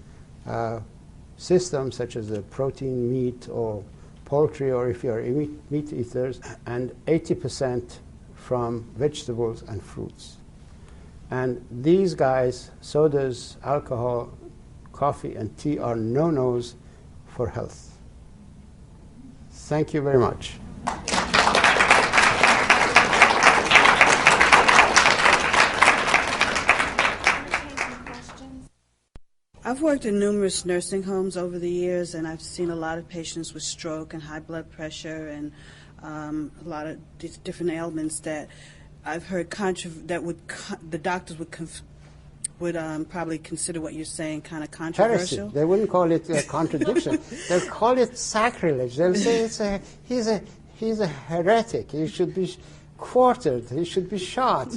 system, such as a protein, meat, or poultry, or if you're meat eaters, and 80% from vegetables and fruits. And these guys, sodas, alcohol, coffee, and tea, are no-nos for health. Thank you very much. I've worked in numerous nursing homes over the years, and I've seen a lot of patients with stroke and high blood pressure and a lot of different ailments that I've heard the doctors would probably consider what you're saying kind of controversial. Heresy. They wouldn't call it a contradiction. They'll call it sacrilege. They'll say he's a heretic. He should be quartered. He should be shot.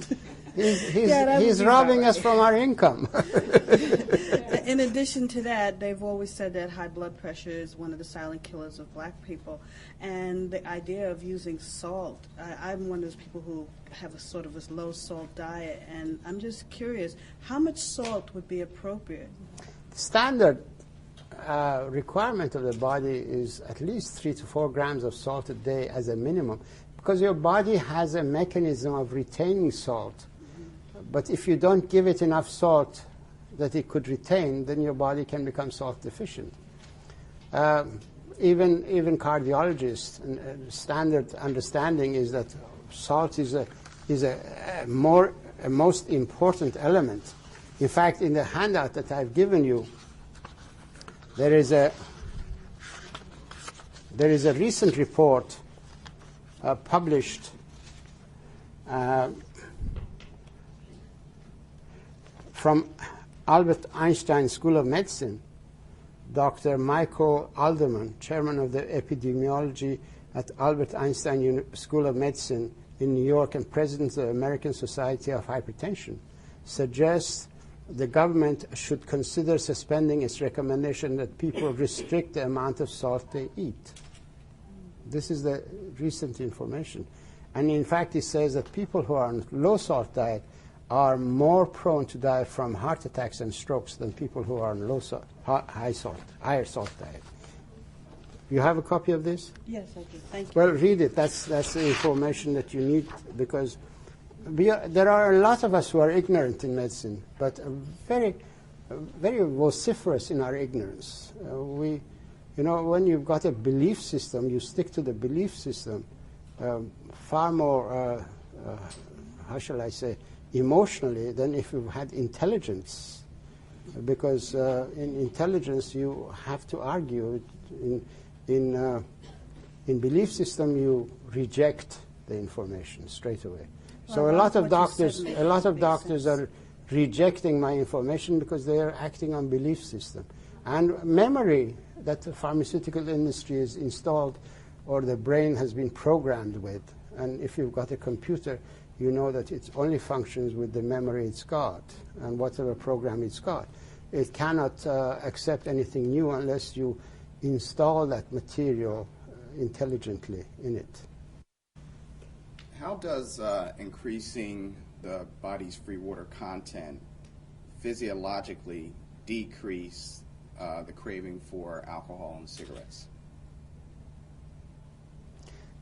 He's robbing us from our income. In addition to that, they've always said that high blood pressure is one of the silent killers of black people. And the idea of using salt, I'm one of those people who have a sort of a low salt diet, and I'm just curious, how much salt would be appropriate? Standard requirement of the body is at least 3 to 4 grams of salt a day as a minimum, because your body has a mechanism of retaining salt. But if you don't give it enough salt that it could retain, then your body can become salt deficient. Even cardiologists, standard understanding is that salt is a most important element. In fact, in the handout that I've given you, there is a recent report published from Albert Einstein School of Medicine. Dr. Michael Alderman, chairman of the epidemiology at Albert Einstein School of Medicine in New York and president of the American Society of Hypertension, suggests the government should consider suspending its recommendation that people restrict the amount of salt they eat. This is the recent information. And in fact, it says that people who are on low salt diet are more prone to die from heart attacks and strokes than people who are on higher salt diet. You have a copy of this? Yes, I do. Thank you. Well, read it. That's the information that you need, because there are a lot of us who are ignorant in medicine, but very vociferous in our ignorance. When you've got a belief system, you stick to the belief system far more, how shall I say, emotionally than if you had intelligence, because in intelligence you have to argue. In belief system you reject the information straight away. So a lot of doctors are rejecting my information because they are acting on belief system and memory that the pharmaceutical industry is installed or the brain has been programmed with. And if you've got a computer, you know that it only functions with the memory it's got and whatever program it's got. It cannot accept anything new unless you install that material intelligently in it. How does increasing the body's free water content physiologically decrease the craving for alcohol and cigarettes?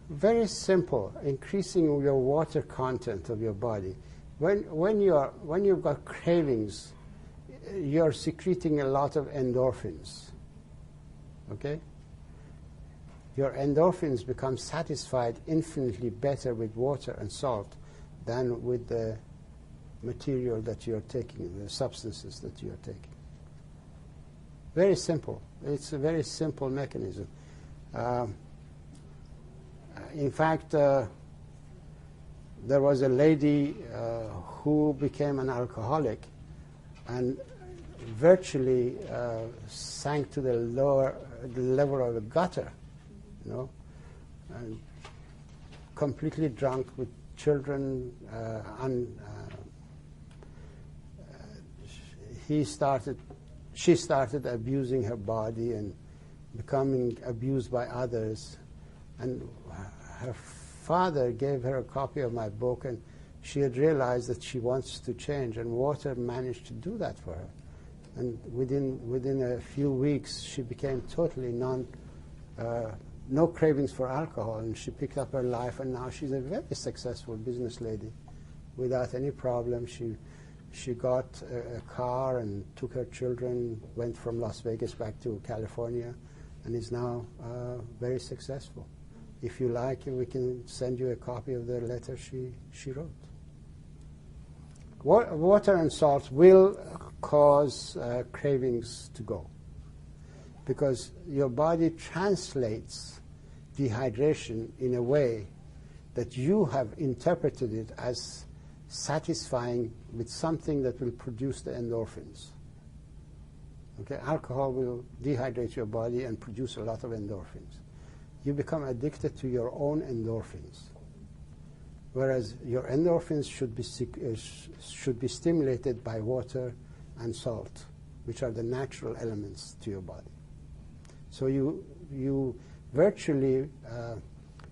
Very simple. Increasing your water content of your body. When you've got cravings, you're secreting a lot of endorphins. Okay? Your endorphins become satisfied infinitely better with water and salt than with the material that you're taking, the substances that you're taking. Very simple. It's a very simple mechanism. in fact, there was a lady who became an alcoholic and virtually sank to the level of a gutter, you know, and completely drunk with children. She started abusing her body and becoming abused by others. And her father gave her a copy of my book, and she had realized that she wants to change, and water managed to do that for her. And within a few weeks, she became totally no cravings for alcohol, and she picked up her life, and now she's a very successful business lady without any problem. She got a car and took her children, went from Las Vegas back to California, and is now very successful. If you like, we can send you a copy of the letter she wrote. Water and salt will cause cravings to go, because your body translates dehydration in a way that you have interpreted it as satisfying with something that will produce the endorphins. Okay, alcohol will dehydrate your body and produce a lot of endorphins. You become addicted to your own endorphins, whereas your endorphins should be stimulated by water and salt, which are the natural elements to your body. So you virtually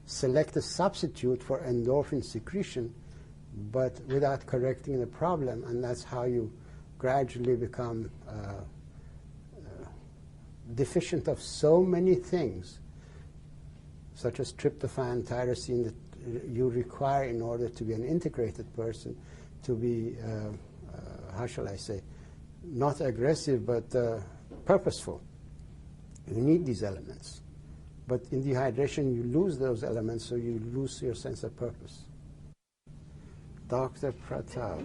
select a substitute for endorphin secretion, but without correcting the problem, and that's how you gradually become deficient of so many things, such as tryptophan, tyrosine, that you require in order to be an integrated person, to be, how shall I say, not aggressive, but purposeful. You need these elements. But in dehydration, you lose those elements, so you lose your sense of purpose. Dr. Pratap,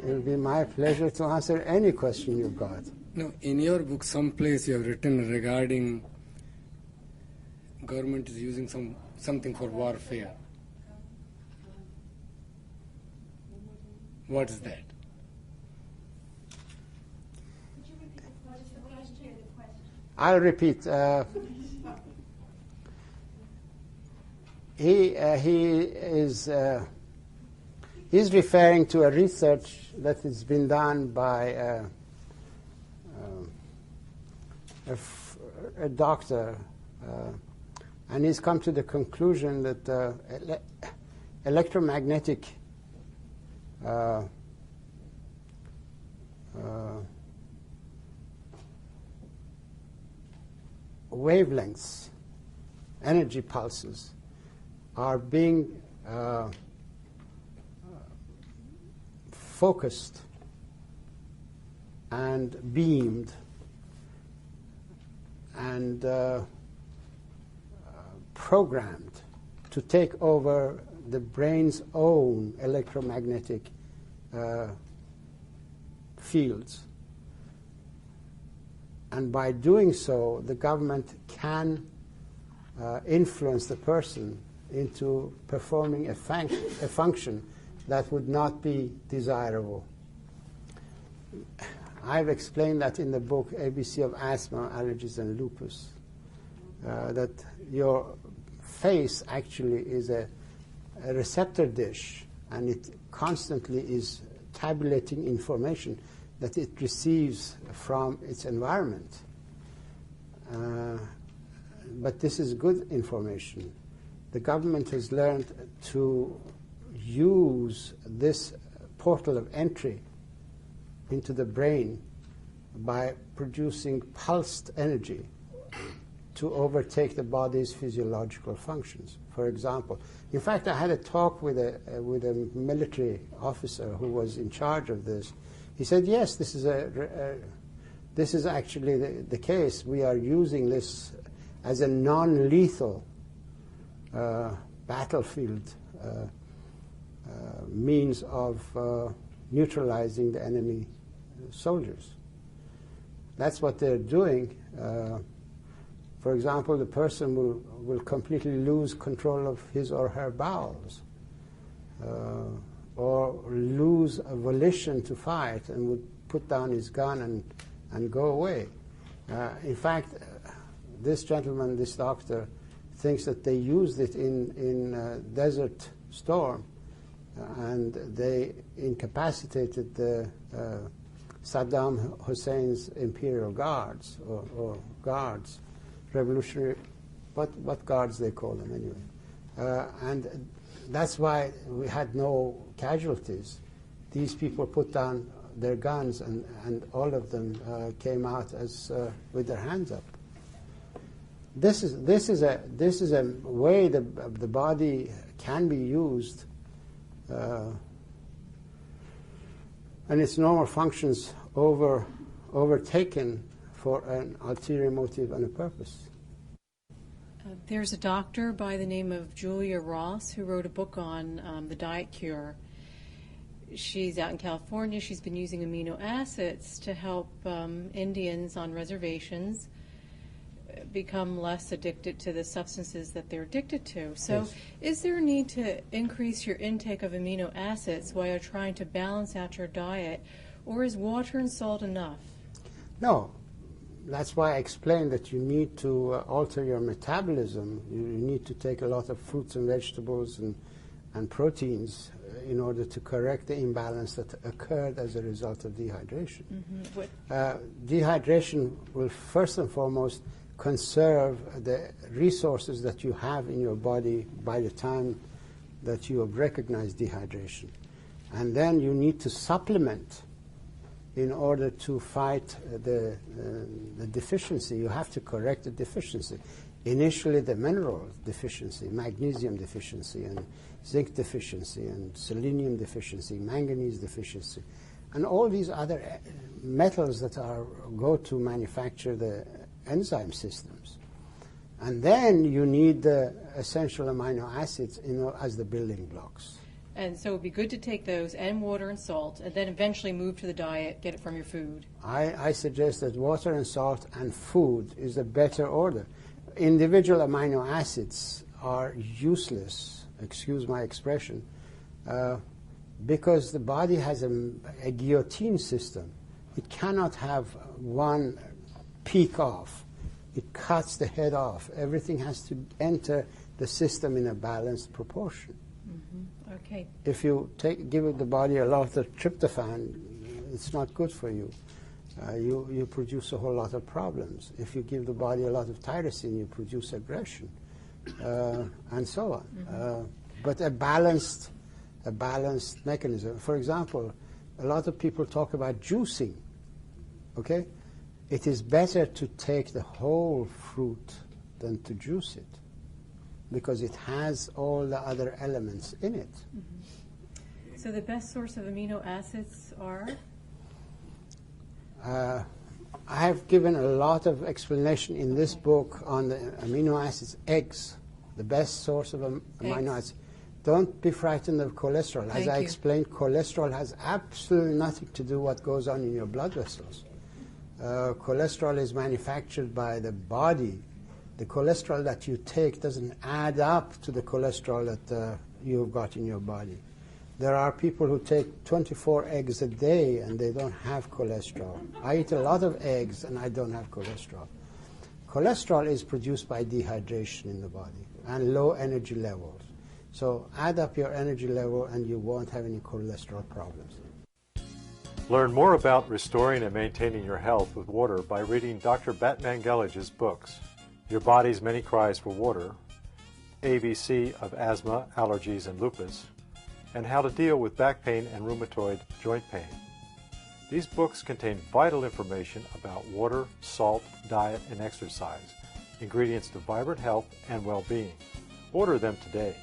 it will be my pleasure to answer any question you've got. No, in your book, someplace you have written regarding government is using something for warfare. What is that? I'll repeat. He's referring to a research that has been done by a doctor, and he's come to the conclusion that electromagnetic wavelengths, energy pulses, are being focused and beamed and programmed to take over the brain's own electromagnetic fields. And by doing so, the government can influence the person into performing a function that would not be desirable. I've explained that in the book ABC of Asthma, Allergies, and Lupus, that your face actually is a receptor dish, and it constantly is tabulating information that it receives from its environment. But this is good information. The government has learned to use this portal of entry into the brain by producing pulsed energy to overtake the body's physiological functions. For example, in fact, I had a talk with a military officer who was in charge of this. He said, yes, this is actually the case. We are using this as a non-lethal battlefield means of neutralizing the enemy soldiers. That's what they're doing. For example, the person will completely lose control of his or her bowels, or lose a volition to fight and would put down his gun and go away. In fact, this gentleman, this doctor, thinks that they used it in Desert Storm, and they incapacitated the Saddam Hussein's imperial guards, or guards, revolutionary, what guards they call them anyway. And that's why we had no casualties. These people put down their guns, and all of them came out as with their hands up. This is a way the body can be used, and its normal functions overtaken for an ulterior motive and a purpose. There's a doctor by the name of Julia Ross who wrote a book on the diet cure. She's out in California. She's been using amino acids to help Indians on reservations become less addicted to the substances that they're addicted to. So Yes. Is there a need to increase your intake of amino acids while you're trying to balance out your diet, or is water and salt enough? No. That's why I explained that you need to alter your metabolism. You need to take a lot of fruits and vegetables and proteins in order to correct the imbalance that occurred as a result of dehydration. Dehydration will first and foremost conserve the resources that you have in your body by the time that you have recognized dehydration. And then you need to supplement in order to fight the deficiency. You have to correct the deficiency. Initially, the mineral deficiency, magnesium deficiency, and zinc deficiency, and selenium deficiency, manganese deficiency, and all these other metals that go to manufacture the enzyme systems. And then you need the essential amino acids as the building blocks. And so it would be good to take those and water and salt, and then eventually move to the diet, get it from your food. I suggest that water and salt and food is a better order. Individual amino acids are useless, excuse my expression, because the body has a guillotine system. It cannot have one peak off. It cuts the head off. Everything has to enter the system in a balanced proportion. Okay. If you give the body a lot of tryptophan, it's not good for you. You produce a whole lot of problems. If you give the body a lot of tyrosine, you produce aggression, and so on. But a balanced mechanism. For example, a lot of people talk about juicing. Okay, it is better to take the whole fruit than to juice it, because it has all the other elements in it. So the best source of amino acids are? I have given a lot of explanation in this book on the amino acids. Eggs, the best source of amino acids. Don't be frightened of cholesterol. As I explained, cholesterol has absolutely nothing to do with what goes on in your blood vessels. Cholesterol is manufactured by the body. The cholesterol that you take doesn't add up to the cholesterol that you've got in your body. There are people who take 24 eggs a day and they don't have cholesterol. I eat a lot of eggs and I don't have cholesterol. Cholesterol is produced by dehydration in the body and low energy levels. So add up your energy level and you won't have any cholesterol problems. Learn more about restoring and maintaining your health with water by reading Dr. Batman Gelidge's books, Your Body's Many Cries for Water, ABC of Asthma, Allergies, and Lupus, and How to Deal with Back Pain and Rheumatoid Joint Pain. These books contain vital information about water, salt, diet, and exercise, ingredients to vibrant health and well-being. Order them today.